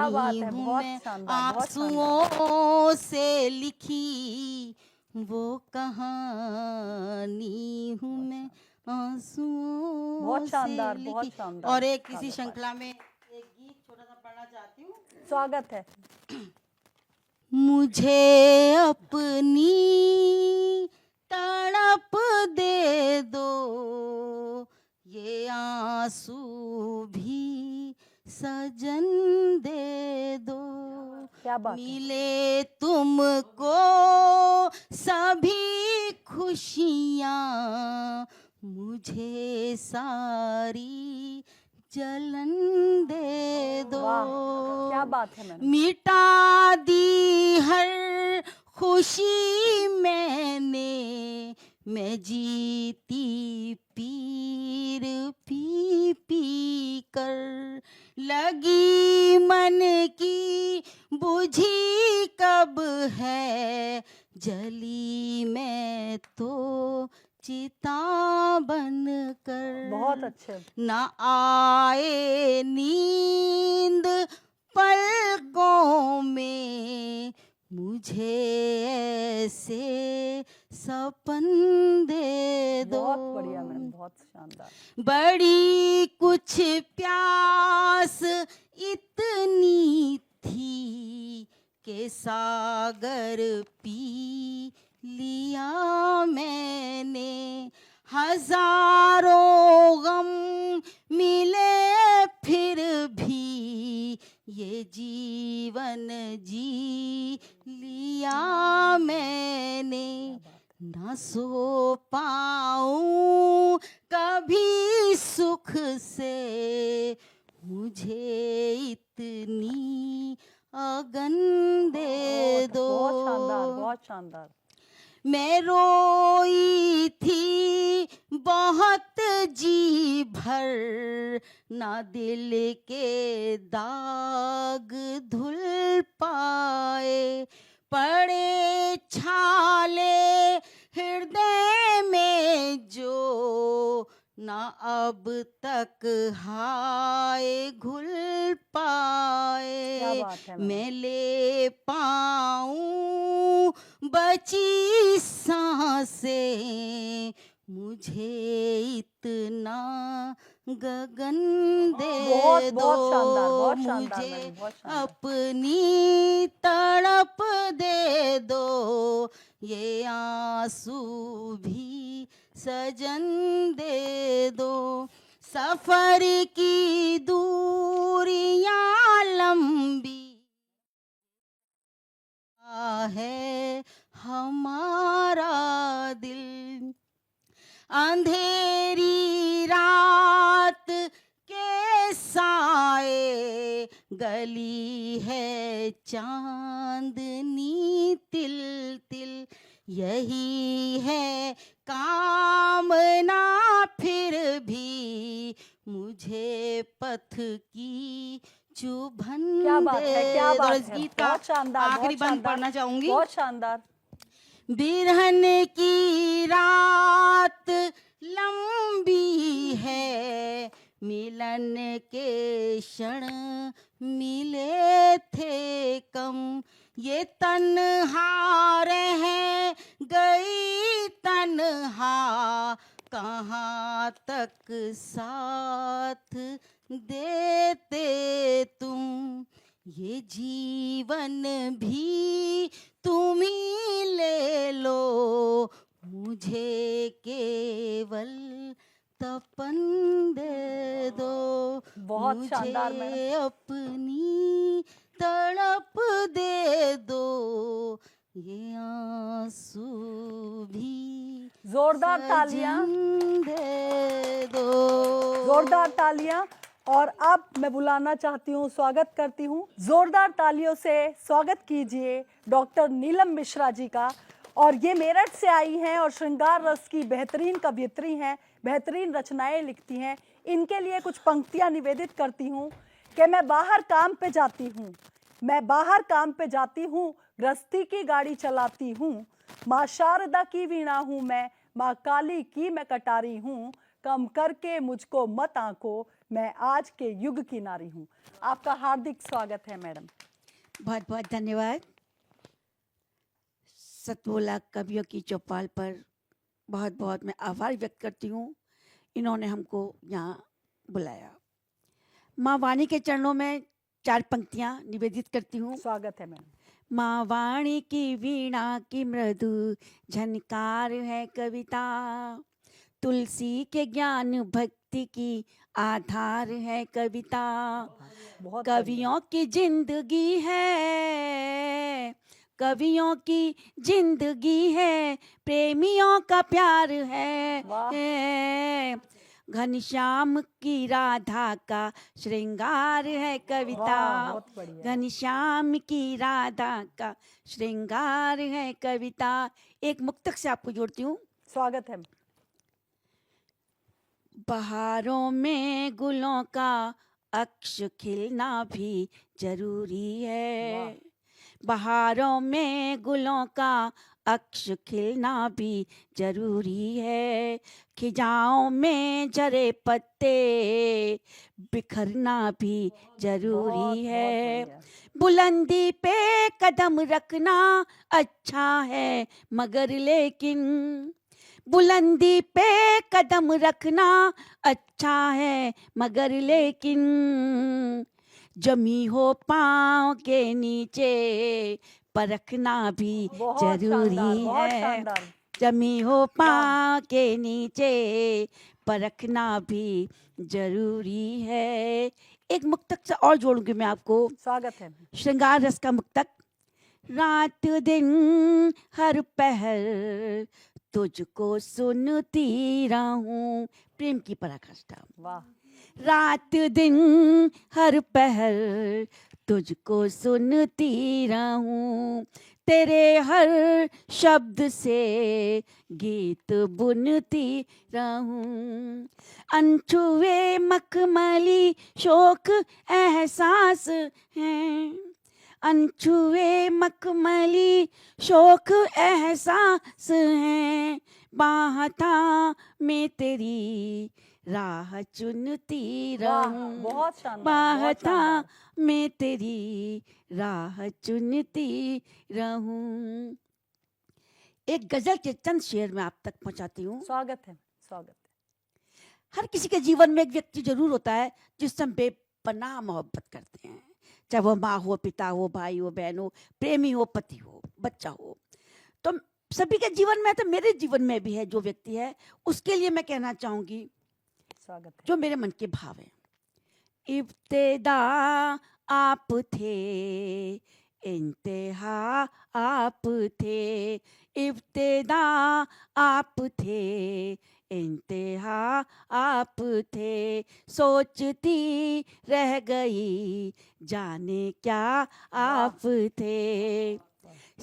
हूँ बहुत मैं, शानदार, बहुत आंसुओं से लिखी वो कहानी हूँ मैं, आंसुओं बहुत शानदार, से बहुत लिखी। शानदार, और एक इसी शानदार। श्रृंखला में एक गीत छोटा सा पढ़ना चाहती हूँ। स्वागत है। मुझे अपनी तड़प दे दो, ये आंसू भी सजन दे दो। क्या बात है। मिले तुमको सभी खुशियाँ, मुझे सारी जलन दे दो। क्या बात है मैम। मिटा दी हर खुशी मैंने, मैं जीती पीर पी पी कर। लगी मन की बुझी कब है, जली मैं तो चिता बन कर। बहुत अच्छे। न आए नींद पलकों में, मुझे ऐसे सपन दे दो। बहुत बढ़िया मैम, बहुत शानदार। बड़ी कुछ प्यास इतनी थी के सागर पी लिया मैंने। हजारों गम मिले फिर भी, ये जीवन जी लिया मैंने। न सो पाऊं कभी सुख से, मुझे इतनी अगन दे दो। बहुत शानदार, बहुत शानदार। मैं रोई थी बहुत जी भर, ना दिल के दाग धुल पाए। पड़े छाले हृदय में जो, ना अब तक हाय घुल पाए। क्या बात है मैम। मैं ले पाऊं बची सांसें, मुझे इतना गगन दे दो। बहुत शानदार, बहुत शानदार मुझे मैम, बहुत शानदार। अपनी तड़प दे दो, ये आंसू भी सजन दे दो। सफर की दूरियां लंबी है हमारा दिल, अंधेरी रात के साए, गली है चांदनी तिल तिल। यही है कामना फिर भी, मुझे पथ की चुभन क्या बात है, क्या दे। बात और इस है। गीत का बहुत शानदार, आखिरी बहुत बंद शानदार, पढ़ना चाहूंगी। बहुत शानदार। बिरहन की रात लंबी है, मिलन के क्षण मिले थे कम। ये तन्हा रह गई तन्हा, कहाँ तक साथ देते तुम। ये जीवन भी तुम ही ले लो, मुझे केवल तपन दे दो। बहुत शानदार मुझे मैम। अपनी तड़प दे दो, ये आंसू भी जोरदार तालियां दे दो। जोरदार तालियां। और अब मैं बुलाना चाहती हूँ, स्वागत करती हूँ, जोरदार तालियों से स्वागत कीजिए डॉक्टर नीलम मिश्रा जी का। और ये मेरठ से आई हैं और श्रृंगार रस की बेहतरीन कवयित्री हैं, बेहतरीन रचनाएं लिखती हैं। इनके लिए कुछ पंक्तियां निवेदित करती हूँ कि मैं बाहर काम पे जाती हूँ, मैं बाहर काम पे जाती हूँ, गृहस्थी की गाड़ी चलाती हूँ। माँ शारदा की वीणा हूँ मैं, माँ काली की मैं कटारी हूँ। कम करके मुझको मत आंको, मैं आज के युग की नारी हूँ। आपका हार्दिक स्वागत है मैडम। बहुत बहुत धन्यवाद। सतमोला कवियों की चौपाल पर बहुत बहुत मैं आभार व्यक्त करती हूँ, इन्होंने हमको यहाँ बुलाया। माँ वाणी के चरणों में 4 पंक्तियाँ निवेदित करती हूँ। स्वागत है मैडम। माँ वाणी की वीणा की मृदु झनकार है कविता, तुलसी के ज्ञान भक्ति की आधार है कविता, कवियों की जिंदगी है, कवियों की जिंदगी है, प्रेमियों का प्यार है, घनश्याम की राधा का श्रृंगार है कविता, घनश्याम की राधा का श्रृंगार है कविता। एक मुक्तक से आपको जोड़ती हूँ। स्वागत है। बहारों में गुलों का अक्ष खिलना भी जरूरी है, बहारों में गुलों का अक्ष खिलना भी जरूरी है, खिजाओं में झरे पत्ते बिखरना भी जरूरी है, बुलंदी पे कदम रखना अच्छा है मगर लेकिन, बुलंदी पे कदम रखना अच्छा है मगर लेकिन, जमी हो पाँव के नीचे परखना भी जरूरी है, जमी हो पाँव के नीचे परखना भी जरूरी है। एक मुक्तक से और जोड़ूंगी मैं आपको। स्वागत है। श्रृंगार रस का मुक्तक। रात दिन हर पहर तुझको सुनती रहूं, प्रेम की पराकाष्ठा। वाह। रात दिन हर पहर तुझको सुनती रहूं, तेरे हर शब्द से गीत बुनती रहूं, अनछुए मखमली शोक एहसास हैं, अनछुए मखमली शोक एहसास हैं, बाह में तेरी राह चुनती रहूं, बहुत शानदार, बाह में तेरी राह चुनती रहूं। एक गजल के चंद शेर में आप तक पहुंचाती हूँ। स्वागत है। स्वागत है। हर किसी के जीवन में एक व्यक्ति जरूर होता है जिससे हम बेपनाह मोहब्बत करते हैं, चाहे वो माँ हो, पिता हो, भाई हो, बहन हो, प्रेमी हो, पति हो, बच्चा हो। तो सभी के जीवन में, तो मेरे जीवन में भी है जो व्यक्ति है, उसके लिए मैं कहना चाहूंगी स्वागत है। जो मेरे मन के भाव है। इब्तिदा आप थे, इंतहा आप थे, इब्तिदा आप थे, इंतहा आप थे, सोचती रह गई जाने क्या आप थे,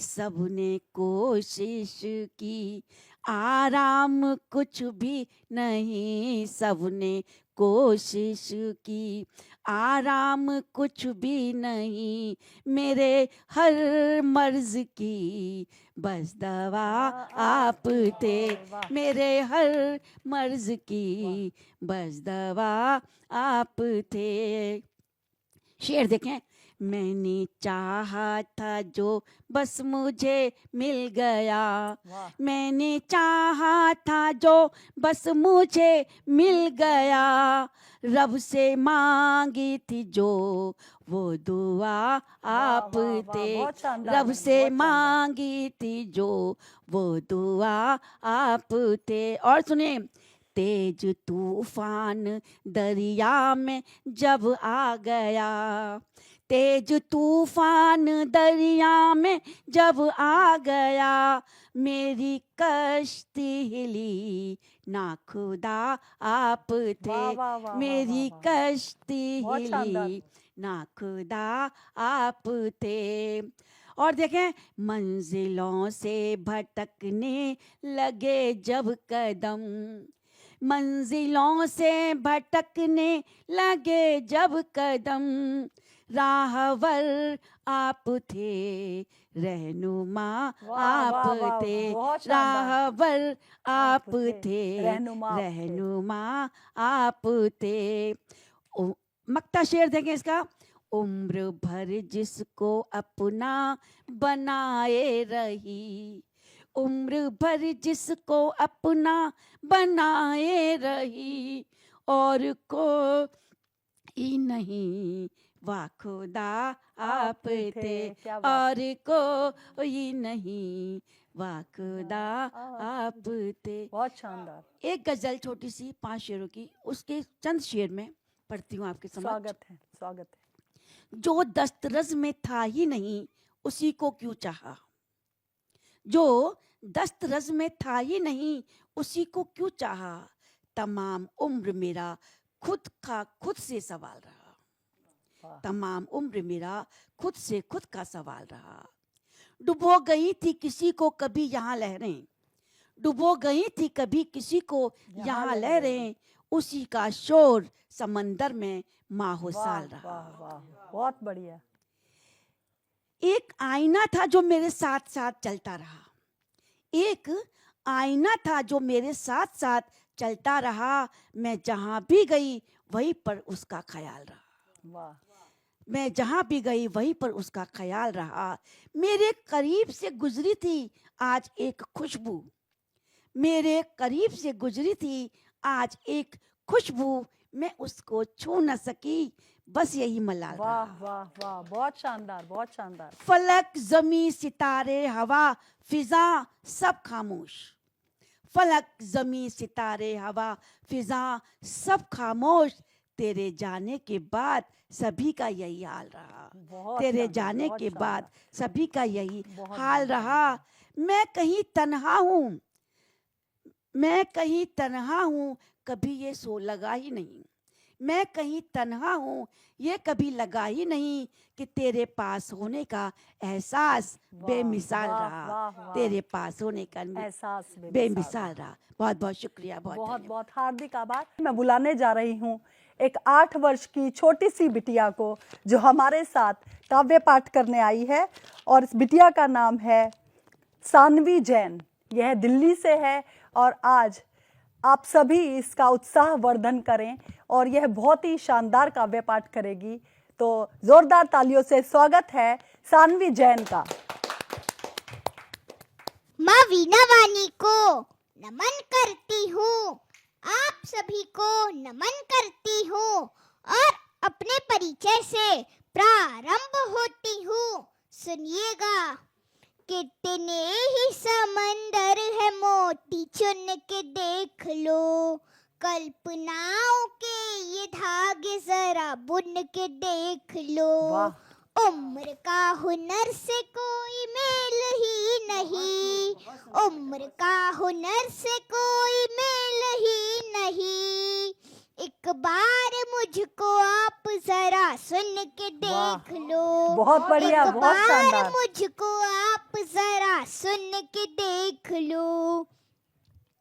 सबने कोशिश की आराम कुछ भी नहीं, सबने कोशिश की आराम कुछ भी नहीं, मेरे हर मर्ज की बस दवा आप थे, मेरे हर मर्ज की बस दवा आप थे। शेर देखें। मैंने चाहा था जो बस मुझे मिल गया, मैंने चाहा था जो बस मुझे मिल गया, रब से मांगी थी जो वो दुआ आप थे, रब से मांगी थी जो वो दुआ आप थे। और सुने, तेज तूफान दरिया में जब आ गया, तेज तूफान दरिया में जब आ गया, मेरी कश्ती हिली ना खुदा आप थे, मेरी कश्ती हिली ना खुदा आप थे। और देखें, मंजिलों से भटकने लगे जब कदम, मंजिलों से भटकने लगे जब कदम, राहवर आप थे, रहनुमा वाह, वाह, आप वाह, थे, बहुत शानदार। राहबर आप थे, रहनुमा आप थे। रहनुमा आप थे। मक्ता शेर देंगे इसका। उम्र भर जिसको अपना बनाए रही, उम्र भर जिसको अपना बनाए रही, और को ही नहीं वाह खुदा आप थे, क्या बात। और कोई नहीं वाह खुदा आप थे। बहुत शानदार। एक गजल छोटी सी 5 शेरों की, उसके चंद शेर में पढ़ती हूँ आपके समक्ष। स्वागत है, स्वागत है। जो दस्तरस में था ही नहीं उसी को क्यों चाहा, जो दस्तरस में था ही नहीं उसी को क्यों चाहा, तमाम उम्र मेरा खुद से सवाल रहा, तमाम उम्र मेरा खुद का सवाल रहा। डुबो गई थी किसी को कभी यहाँ लहरें, डुबो गई थी कभी किसी को यहाँ लहरें, उसी का शोर समंदर में माहो साल रहा। वाह वाह, बहुत बढ़िया। एक आईना था जो मेरे साथ साथ चलता रहा, एक आईना था जो मेरे साथ साथ चलता रहा, मैं जहां भी गई वहीं पर उसका ख्याल रहा, वाह। मैं जहां भी गई वहीं पर उसका ख्याल रहा। मेरे करीब से गुजरी थी आज एक खुशबू, मेरे करीब से गुजरी थी आज एक खुशबू, मैं उसको छू न सकी बस यही मलाल रहा। वाह वाह वाह, बहुत शानदार, बहुत शानदार। फलक जमी सितारे हवा फिजा सब खामोश, फलक जमी सितारे हवा फिजा सब खामोश, तेरे जाने के बाद सभी का यही हाल रहा, तेरे शानदार, जाने बहुत के शानदार। बाद सभी का यही बहुत हाल रहा। मैं कहीं तन्हा हूँ, मैं कहीं तन्हा हूँ, कभी ये सो लगा ही नहीं, मैं कहीं तन्हा हूँ ये कभी लगा ही नहीं, कि तेरे पास होने का एहसास बेमिसाल वाह, रहा, वाह, वाह। तेरे पास होने का एहसास बेमिसाल रहा। बहुत बहुत शुक्रिया, बहुत बहुत हार्दिक आभार। मैं बुलाने जा रही हूँ एक 8 वर्ष की छोटी सी बिटिया को, जो हमारे साथ काव्य पाठ करने आई है, और इस बिटिया का नाम है सानवी जैन। यह दिल्ली से है, और आज आप सभी इसका उत्साह वर्धन करें, और यह बहुत ही शानदार काव्य पाठ करेगी। तो जोरदार तालियों से स्वागत है सानवी जैन का। माँ वीणा वाणी को नमन करती हूँ, आप सभी को नमन करती हूँ, और अपने परिचय से प्रारंभ होती हूँ। सुनिएगा। कितने ही समंदर है मोती चुन के देख लो, कल्पनाओं के ये धागे जरा बुन के देख लो। उम्र का हुनर से कोई मेल ही नहीं, उम्र का हुनर से कोई मेल ही नहीं। एक बार मुझको आप जरा सुन के देख लो, बहुत बढ़िया, एक बहुत शानदार। बार मुझको आप जरा सुन के देख लो।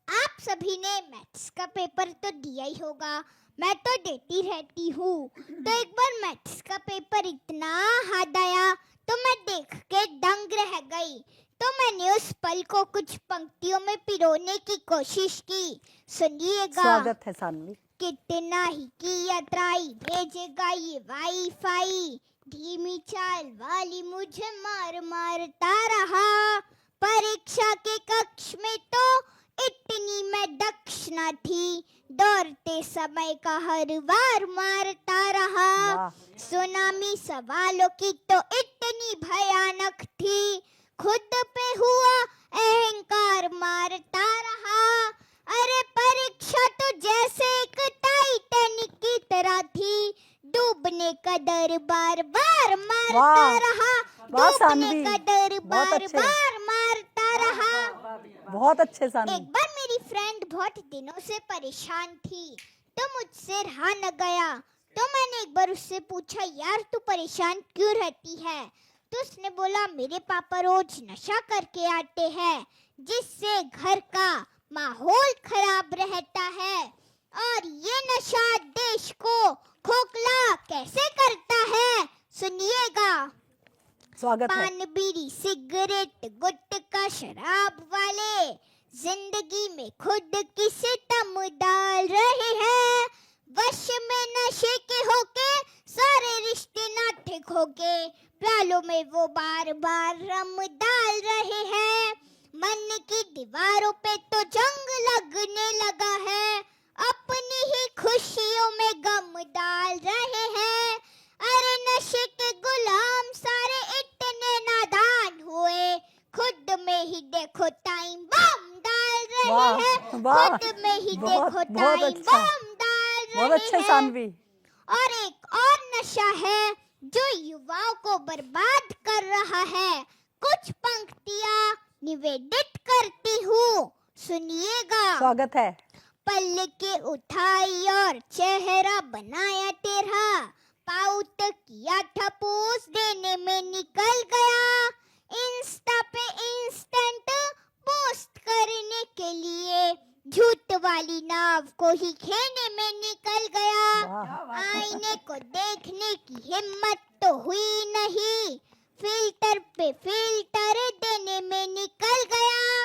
आप सभी ने मैथ्स का पेपर तो दिया ही होगा, मैं तो देती रहती हूँ। तो एक बार मैथ्स का पेपर इतना हार्ड आया तो मैं देख के दंग रह गई। तो मैंने उस पल को कुछ पंक्तियों में पिरोने की कोशिश की। सुनिएगा। स्वागत है सानवी। कितना ही किया ट्राई, भेजेगा ये वाईफाई, धीमी चाल वाली मुझे मार मारता रहा। परीक्षा के कक्ष में तो इतनी मैं दक्ष न थी, दौड़ते समय का हर बार मारता रहा। सुनामी सवालों की तो इतनी भयानक थी, खुद पे हुआ अहंकार मारता रहा। अरे परीक्षा तो जैसे एक टाइटैनिक की तरह थी, डूबने का डर बार बार मारता रहा, डूबने का डर बार बार मारता रहा। बहुत अच्छे सानवी। एक बार मेरी फ्रेंड बहुत दिनों से परेशान थी, तो मुझसे रहा न गया। तो मैंने एक बार उससे पूछा, यार तू परेशान क्यों रहती है? तो उसने बोला, मेरे पापा रोज नशा करके आते हैं, जिससे घर का माहौल खराब रहता है, और ये नशा देश को खोखला कैसे करता है। सुनिएगा। स्वागत है। पान बीड़ी सिगरेट गुटखा शराब वाले जिंदगी में खुद की सितम डाल रहे हैं। वश में नशे के होके सारे रिश्ते नाटे खोके प्यालों में वो बार बार रम डाल रहे हैं। मन की दीवारों पे तो जंग लगने लगा है, अपनी ही खुशियों में गम डाल रहे हैं। अरे नशे के गुलाम सारे इतने नादान हुए, खुद में ही देखो टाइम बम डाल रहे हैं। वाह, खुद में ही बहुत- देखो बहुत टाइम अच्छा। बम डाल बहुत रहे अच्छे हैं। सानवी। और एक और नशा है जो युवाओं को बर्बाद कर रहा है। कुछ पंक्तियाँ निवेदित करती हूँ, सुनिएगा। स्वागत है। पल के उठाई और चेहरा बनाया तेरा, पाउत किया था पोस्ट देने में निकल गया। इंस्टा पे इंस्टेंट पोस्ट करने के लिए झूठ वाली नाव को ही खेने में निकल गया। आईने को देखने की हिम्मत तो हुई नहीं, फिल्टर पे फिल्टर देने में निकल गया।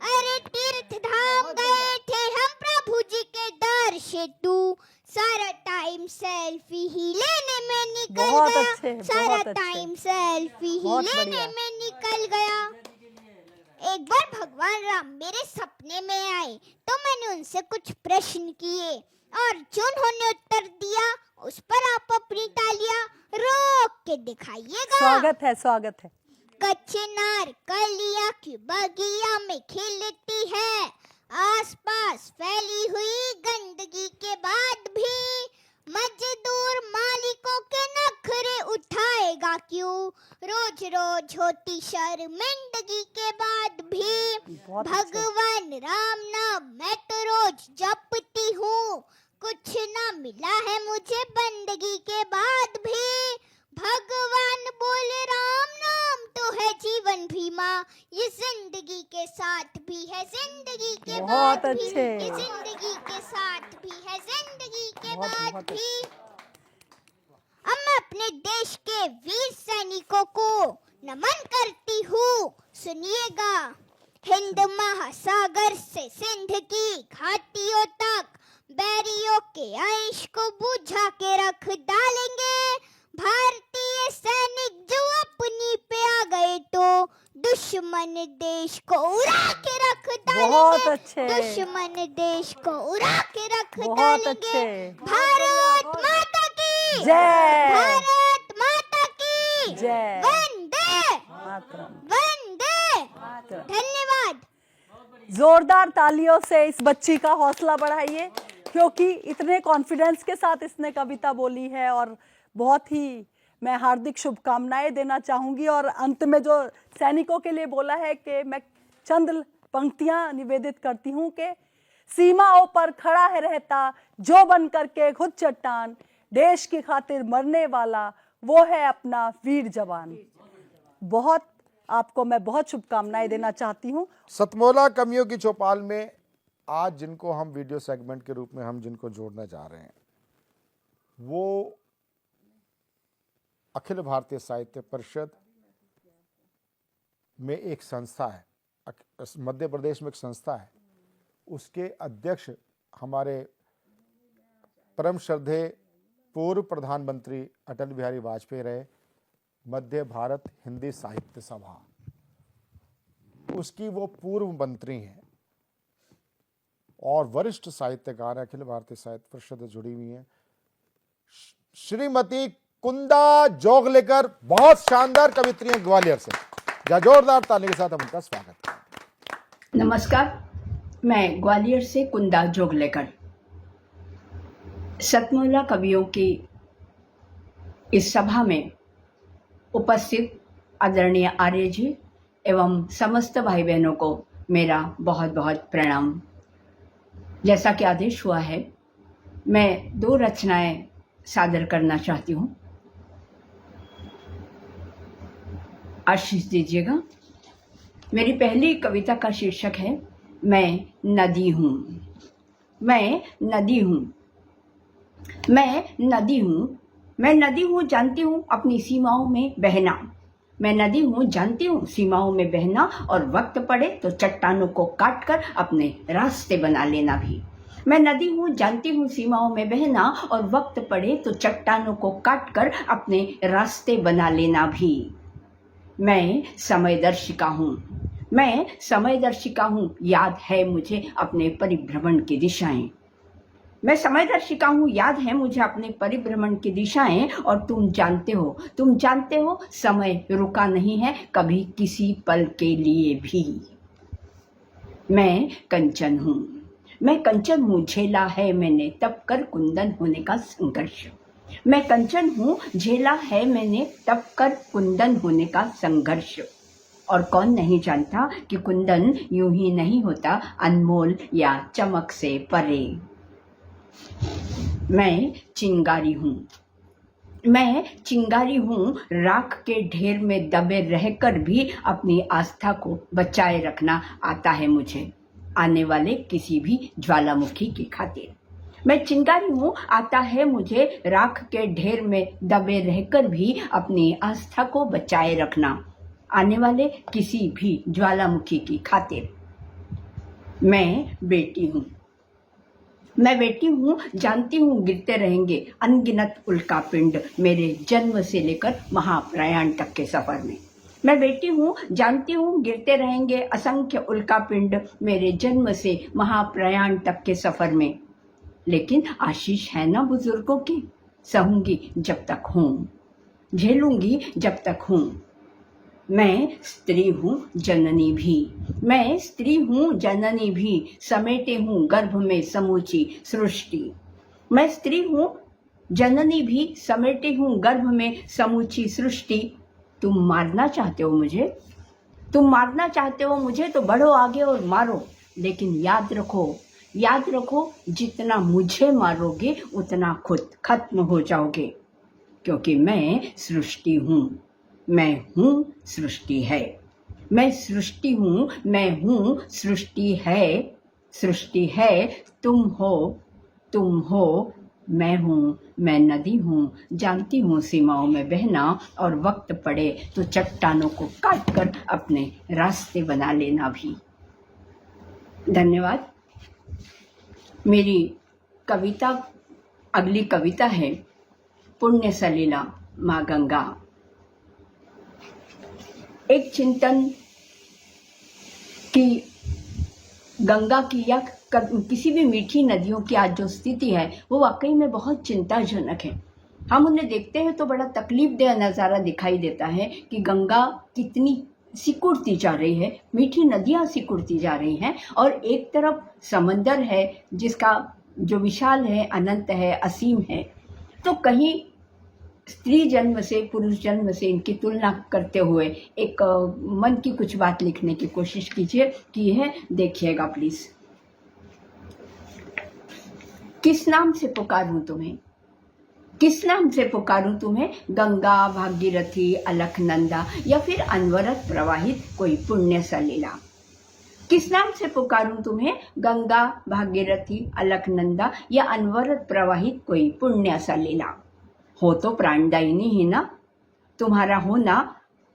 अरे तीर्थ धाम गए थे हम प्रभु जी के दर से, तू सारा टाइम सेल्फी ही लेने में निकल बहुत गया। अच्छे, सारा बहुत अच्छे। टाइम सेल्फी ही बहुत लेने बढ़िया। में निकल गया। एक बार भगवान राम मेरे सपने में आए तो मैंने उनसे कुछ प्रश्न किए और जो उन्होंने उत्तर दिया उस पर आप अपनी तालियां रोक के दिखाइएगा। स्वागत है, स्वागत है। कचनार कलियां की बगिया में खिलती है, आसपास फैली हुई गंदगी के बाद भी मजदूर मालिकों के नखरे उठाएगा क्यों? रोज रोज होती शर्मिंदगी के बाद भी भगवान राम नाम मैं तो रोज जपती हूँ, कुछ ना मिला है मुझे बंदगी के बाद भी। भगवान बोले राम नाम तो है जीवन बीमा, ये जिंदगी के साथ भी है जिंदगी के बहुत बाद भी, अच्छे। ये जिंदगी के साथ भी है जिंदगी के बाद भी। अब मैं अपने देश के वीर सैनिकों को नमन करती हूँ, सुनिएगा। हिंद महासागर से सिंध की घाटियों तक बैरियों के अंश को बुझा के रख डालेंगे। भारतीय सैनिक जो अपनी पे आ गए तो दुश्मन देश को उड़ा के रख डालेंगे। बहुत अच्छे। दुश्मन देश को उड़ा के रख बहुत डालेंगे। अच्छे। भारत माता की जय। भारत माता की जय। वंदे मातरम। वंदे। धन्यवाद। जोरदार तालियों से इस बच्ची का हौसला बढ़ाइए, क्योंकि इतने कॉन्फिडेंस के साथ इसने कविता बोली है और बहुत ही मैं हार्दिक शुभकामनाएं देना चाहूंगी। और अंत में जो सैनिकों के लिए बोला है कि मैं चंद पंक्तियां निवेदित करती हूं कि सीमाओं पर खड़ा है रहता जो बन करके खुद चट्टान, देश की खातिर मरने वाला वो है अपना वीर जवान। बहुत आपको मैं बहुत शुभकामनाएं देना चाहती हूं। सतमोला कवियों की चौपाल में आज जिनको हम वीडियो सेगमेंट के रूप में हम जिनको जोड़ने जा रहे हैं वो अखिल भारतीय साहित्य परिषद में एक संस्था है, मध्य प्रदेश में एक संस्था है, उसके अध्यक्ष हमारे परम श्रद्धेय पूर्व प्रधानमंत्री अटल बिहारी वाजपेयी रहे। मध्य भारत हिंदी साहित्य सभा उसकी वो पूर्व मंत्री हैं और वरिष्ठ साहित्यकार अखिल भारतीय साहित्य परिषद से जुड़ी हुई हैं। श्रीमती कुंदा जोगलेकर, बहुत शानदार कवित्री हैं ग्वालियर से। जोरदार ताली के साथ हम उनका स्वागत करें। नमस्कार, मैं ग्वालियर से कुंदा जोगलेकर। सतमोला कवियों की इस सभा में उपस्थित आदरणीय आर्य जी एवं समस्त भाई बहनों को मेरा बहुत बहुत प्रणाम। जैसा कि आदेश हुआ है, मैं 2 रचनाएं सादर करना चाहती हूँ, आशीष दीजिएगा। मेरी पहली कविता का शीर्षक है मैं नदी हूँ। मैं नदी हूँ, मैं नदी हूँ, मैं नदी हूँ, जानती हूँ अपनी सीमाओं में बहना। मैं नदी हूँ, जानती हूँ सीमाओं में बहना, और वक्त पड़े तो चट्टानों को काट कर अपने रास्ते बना लेना भी। मैं नदी हूँ, जानती हूँ सीमाओं में बहना, और वक्त पड़े तो चट्टानों को काट कर अपने रास्ते बना लेना भी। मैं समयदर्शिका हूँ, मैं समयदर्शिका हूँ, याद है मुझे अपने परिभ्रमण की दिशाएं। मैं समयदर्शिका हूँ, याद है मुझे अपने परिभ्रमण की दिशाएं, और तुम जानते हो समय रुका नहीं है कभी किसी पल के लिए भी। मैं कंचन हूँ, मैं कंचन हूँ, झेला है मैंने तब कर कुंदन होने का संघर्ष। मैं कंचन हूँ, झेला है मैंने तब कर कुंदन होने का संघर्ष। और कौन नहीं जानता कि कुंदन यूं ही नहीं होता अनमोल या चमक से परे। मैं चिंगारी हूँ, मैं चिंगारी हूँ, राख के ढेर में दबे रहकर भी अपनी आस्था को बचाए रखना आता है मुझे, आने वाले किसी भी ज्वालामुखी की खातिर। मैं चिंगारी हूँ, आता है मुझे राख के ढेर में दबे रहकर भी अपनी आस्था को बचाए रखना, आने वाले किसी भी ज्वालामुखी की खातिर। मैं बेटी हूँ, मैं बेटी हूँ, जानती हूँ गिरते रहेंगे अनगिनत उल्कापिंड मेरे जन्म से लेकर महाप्रयाण तक के सफर में। मैं बेटी हूँ, जानती हूँ गिरते रहेंगे असंख्य उल्कापिंड मेरे जन्म से महाप्रयाण तक के सफर में। लेकिन आशीष है ना बुजुर्गों की, सहूंगी जब तक हूँ, झेलूंगी जब तक हूँ। मैं स्त्री हूँ जननी भी, मैं स्त्री हूँ जननी भी, समेटे हूँ गर्भ में समूची सृष्टि। मैं स्त्री हूँ जननी भी, समेटे हूँ गर्भ में समूची सृष्टि। तुम मारना चाहते हो मुझे, तुम मारना चाहते हो मुझे, तो बढ़ो आगे और मारो, लेकिन याद रखो, याद रखो, जितना मुझे मारोगे उतना खुद खत्म हो जाओगे, क्योंकि मैं सृष्टि हूँ, मैं हूँ सृष्टि है। मैं सृष्टि हूँ, मैं हूँ सृष्टि है, सृष्टि है, तुम हो, मैं हूँ, मैं नदी हूँ, जानती हूँ सीमाओं में बहना, और वक्त पड़े तो चट्टानों को काट कर अपने रास्ते बना लेना भी। धन्यवाद। मेरी कविता, अगली कविता है पुण्य सलिला माँ गंगा। एक चिंतन कि गंगा की या किसी भी मीठी नदियों की आज जो स्थिति है वो वाकई में बहुत चिंताजनक है। हम उन्हें देखते हैं तो बड़ा तकलीफदेह नज़ारा दिखाई देता है कि गंगा कितनी सिकुड़ती जा रही है, मीठी नदियाँ सिकुड़ती जा रही हैं, और एक तरफ समंदर है जिसका जो विशाल है, अनंत है, असीम है। तो कहीं स्त्री जन्म से पुरुष जन्म से इनकी तुलना करते हुए एक मन की कुछ बात लिखने की कोशिश की है, देखिएगा प्लीज। किस नाम से पुकारूं तुम्हें, किस नाम से पुकारूं तुम्हें, गंगा भागीरथी अलकनंदा या फिर अनवरत प्रवाहित कोई पुण्य सलीला। किस नाम से पुकारूं तुम्हें, गंगा भागीरथी अलकनंदा या अनवरत प्रवाहित कोई पुण्य सलीला। हो तो प्राणदायिनी ही ना, तुम्हारा होना,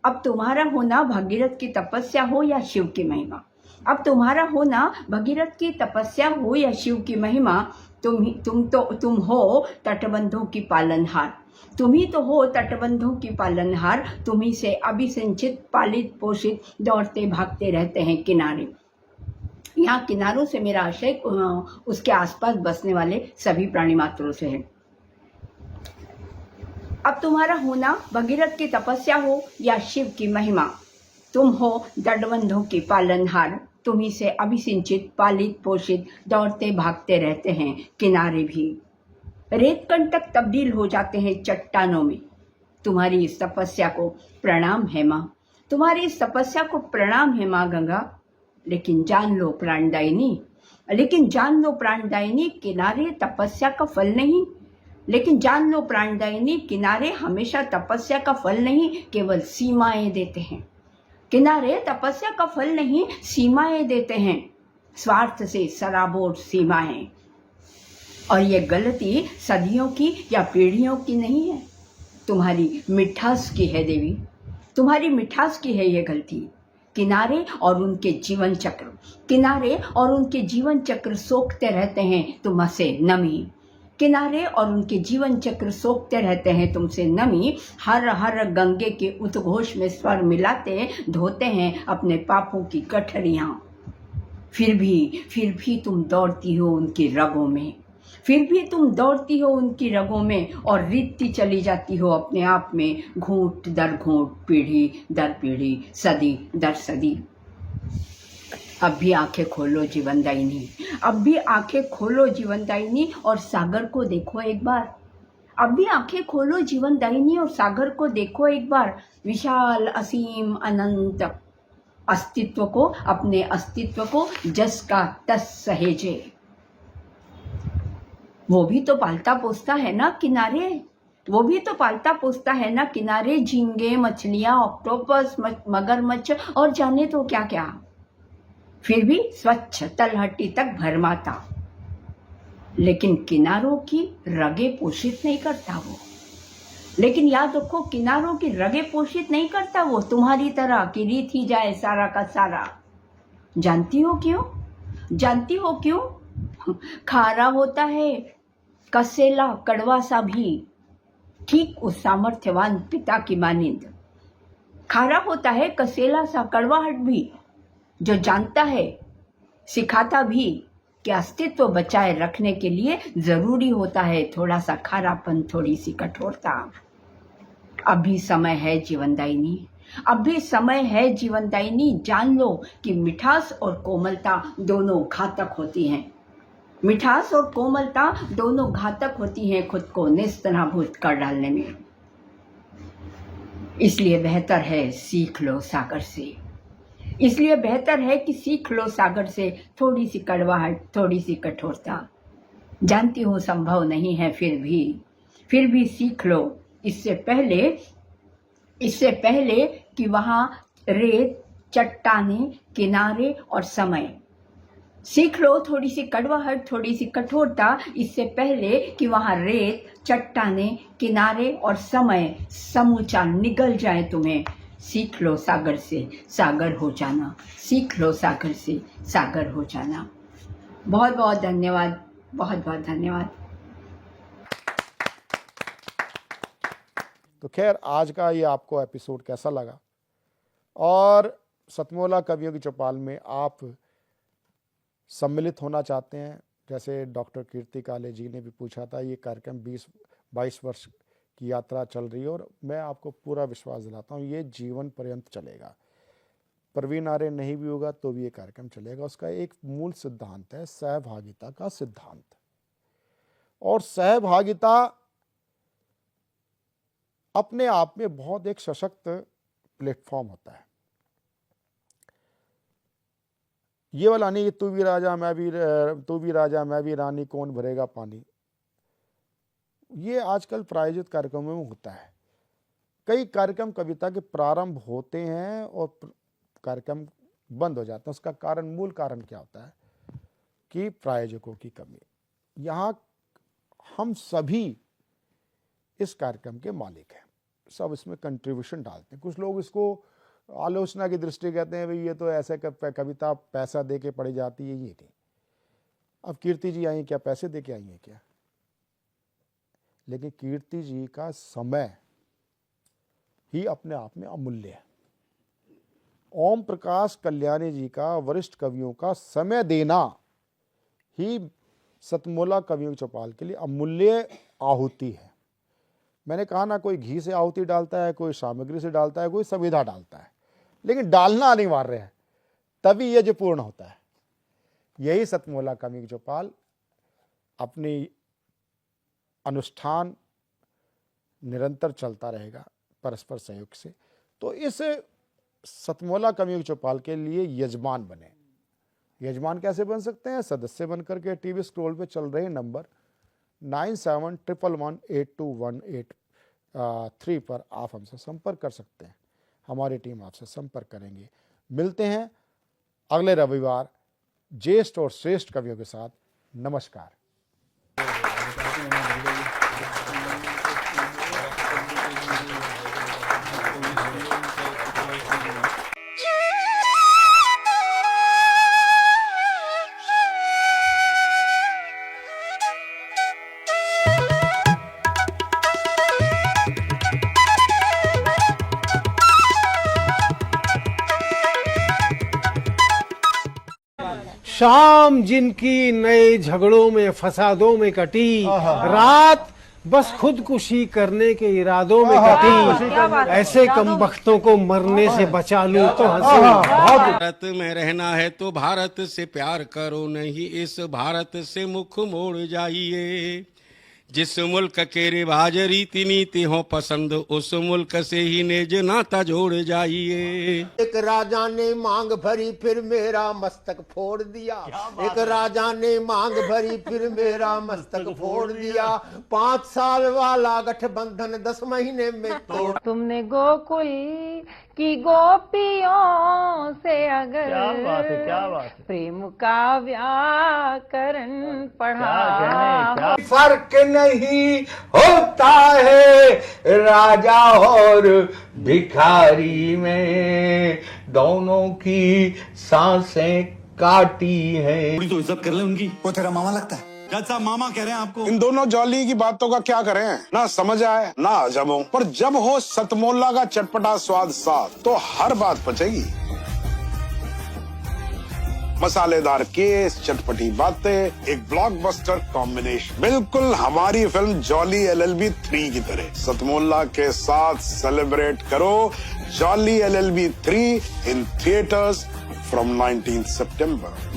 अब तुम्हारा होना भगीरथ की तपस्या हो या शिव की महिमा। अब तुम्हारा होना भगीरथ की तपस्या हो या शिव की महिमा। तुम हो तटबंधों की पालनहार, तुम ही तो हो तटबंधों की पालनहार। तुम्ही से अभिसिंचित पालित पोषित दौड़ते भागते रहते हैं किनारे। यहाँ किनारों से मेरा आशय उसके आसपास बसने वाले सभी प्राणी मात्रों से है। अब तुम्हारा होना भगीरथ की तपस्या हो या शिव की महिमा। तुम हो तटबंधों की पालनहार, तुम्ही से अभिसिंचित पालित पोषित दौड़ते भागते रहते हैं किनारे भी। रेत कण तक तब्दील हो जाते हैं चट्टानों में। तुम्हारी इस तपस्या को प्रणाम है माँ, तुम्हारी इस तपस्या को प्रणाम है माँ गंगा। लेकिन जान लो प्राणदायिनी, लेकिन जान लो प्राणदायिनी, किनारे तपस्या का फल नहीं। लेकिन जान लो प्राणदायिनी, किनारे हमेशा तपस्या का फल नहीं, केवल सीमाएं देते हैं। किनारे तपस्या का फल नहीं, सीमाएं देते हैं, स्वार्थ से सराबोर सीमाएं। और ये गलती सदियों की या पीढ़ियों की नहीं है, तुम्हारी मिठास की है देवी, तुम्हारी मिठास की है ये गलती। किनारे और उनके जीवन चक्र, किनारे और उनके जीवन चक्र सोखते रहते हैं तुमसे नमी। किनारे और उनके जीवन चक्र सोखते रहते हैं तुमसे नमी। हर हर गंगे के उद्घोष में स्वर मिलाते धोते हैं अपने पापों की गठरियाँ। फिर भी तुम दौड़ती हो उनकी रगों में, फिर भी तुम दौड़ती हो उनकी रगों में और रीतती चली जाती हो अपने आप में, घूंट दर घूंट, पीढ़ी दर पीढ़ी, सदी दर सदी। अब भी आंखें खोलो जीवनदायिनी, अब भी आंखें खोलो जीवनदायिनी और सागर को देखो एक बार। अब भी आंखें खोलो जीवनदायिनी और सागर को देखो एक बार। विशाल असीम अनंत अस्तित्व को, अपने अस्तित्व को जस का तस सहेजे। वो भी तो पालता पोसता है ना किनारे, वो भी तो पालता पोसता है ना किनारे। झींगे, मछलियां, ऑक्टोपस, मगरमच्छ और जाने तो क्या क्या। फिर भी स्वच्छ तलहटी तक भरमाता, लेकिन किनारों की रगें पोषित नहीं करता वो। लेकिन याद रखो, किनारों की रगें पोषित नहीं करता वो, तुम्हारी तरह कि रीत ही जाए सारा का सारा। जानती हो क्यों? जानती हो क्यों? खारा होता है कसेला कड़वा सा भी, ठीक उस सामर्थ्यवान पिता की मानिंद। खारा होता है कसेला सा कड़वाहट भी, जो जानता है, सिखाता भी कि अस्तित्व बचाए रखने के लिए जरूरी होता है थोड़ा सा खारापन, थोड़ी सी कठोरता। अब भी समय है जीवनदायिनी, अब भी समय है जीवनदायिनी। जान लो कि मिठास और कोमलता दोनों घातक होती हैं। मिठास और कोमलता दोनों घातक होती हैं खुद को नेस्तनाबूद कर डालने में। इसलिए बेहतर है सीख लो सागर से, इसलिए बेहतर है कि सीख लो सागर से थोड़ी सी कड़वाहट, थोड़ी सी कठोरता। जानती हूँ संभव नहीं है, फिर भी सीख लो। इससे पहले कि वहाँ रेत, चट्टाने, किनारे और समय। सीख लो थोड़ी सी कड़वाहट, थोड़ी सी कठोरता, इससे पहले कि वहाँ रेत, चट्टाने, किनारे और समय समूचा निगल जाए तुम्हें। सीख लो सागर से सागर हो जाना, सीख लो सागर से सागर हो जाना। बहुत बहुत धन्यवाद, बहुत बहुत धन्यवाद। तो खैर, आज का ये आपको एपिसोड कैसा लगा? और सतमोला कवियों की चौपाल में आप सम्मिलित होना चाहते हैं, जैसे डॉक्टर कीर्ति काले जी ने भी पूछा था। ये कार्यक्रम 20-22 वर्ष की यात्रा चल रही है और मैं आपको पूरा विश्वास दिलाता हूँ ये जीवन पर्यंत चलेगा। प्रवीण आर्य नहीं भी होगा तो भी ये कार्यक्रम चलेगा। उसका एक मूल सिद्धांत है सहभागिता का सिद्धांत, और सहभागिता अपने आप में बहुत एक सशक्त प्लेटफॉर्म होता है। ये वाला नहीं, तू भी राजा मैं भी रानी, कौन भरेगा पानी। ये आजकल प्रायोजित कार्यक्रमों में होता है। कई कार्यक्रम कविता के प्रारंभ होते हैं और कार्यक्रम बंद हो जाते हैं। उसका कारण, मूल कारण क्या होता है कि प्रायोजकों की कमी। यहाँ हम सभी इस कार्यक्रम के मालिक हैं, सब इसमें कंट्रीब्यूशन डालते हैं। कुछ लोग इसको आलोचना की दृष्टि कहते हैं, भाई ये तो ऐसे कविता पैसा दे के पढ़ी जाती है। ये नहीं। अब कीर्ति जी आई हैं, क्या पैसे दे के आई हैं क्या? लेकिन कीर्ति जी का समय ही अपने आप में अमूल्य है। ओम प्रकाश कल्याणी जी का, वरिष्ठ कवियों का समय देना ही सतमोला कवियों की चौपाल के लिए अमूल्य आहुति है। मैंने कहा ना, कोई घी से आहुति डालता है, कोई सामग्री से डालता है, कोई संविधा डालता है, लेकिन डालना अनिवार्य है, तभी यज्ञ पूर्ण होता है। यही सतमोला कवियों की चौपाल अपनी अनुष्ठान निरंतर चलता रहेगा परस्पर सहयोग से। तो इस सतमोला कवियों की चौपाल के लिए यजमान बने। यजमान कैसे बन सकते हैं? सदस्य बनकर के टीवी स्क्रोल पे चल रहे नंबर 97118218 पर आप हमसे संपर्क कर सकते हैं। हमारी टीम आपसे संपर्क करेंगे। मिलते हैं अगले रविवार ज्येष्ठ और श्रेष्ठ कवियों के साथ। नमस्कार। शाम जिनकी नए झगड़ों में फसादों में कटी, रात बस खुदकुशी करने के इरादों में कटी, ऐसे कमबख्तों को मरने से बचा लूं तो हंसी। भारत में रहना है तो भारत से प्यार करो, नहीं इस भारत से मुख मोड़ जाइए। जिस मुल्क के रिवाज रीति नीति हो पसंद, उस मुल्क से ही निज नाता जोड़ जाइए। एक राजा ने मांग भरी फिर मेरा मस्तक फोड़ दिया, एक राजा ने मांग भरी फिर मेरा मस्तक फोड़ दिया। 5 साल वाला गठबंधन 10 महीने में तोड़। तुमने गोकुल की गोपियों से अगर क्या बात है, क्या बात है। प्रेम का व्याकरण पढ़ा। फर्क नहीं होता है राजा और भिखारी में, दोनों की सांसें काटी हैं। तो इज्जत कर ले उनकी। वो तेरा मामा लगता है। जज साहब मामा कह रहे हैं आपको। इन दोनों जॉली की बातों का क्या करें, ना समझ आए ना अजब हो, पर जब हो सतमोला का चटपटा स्वाद साथ तो हर बात पचेगी। मसालेदार केस, चटपटी बातें, एक ब्लॉकबस्टर कॉम्बिनेशन, बिल्कुल हमारी फिल्म जॉली LLB 3 की तरह। सतमोला के साथ सेलिब्रेट करो jolly LLB 3 in theatres from 19 September.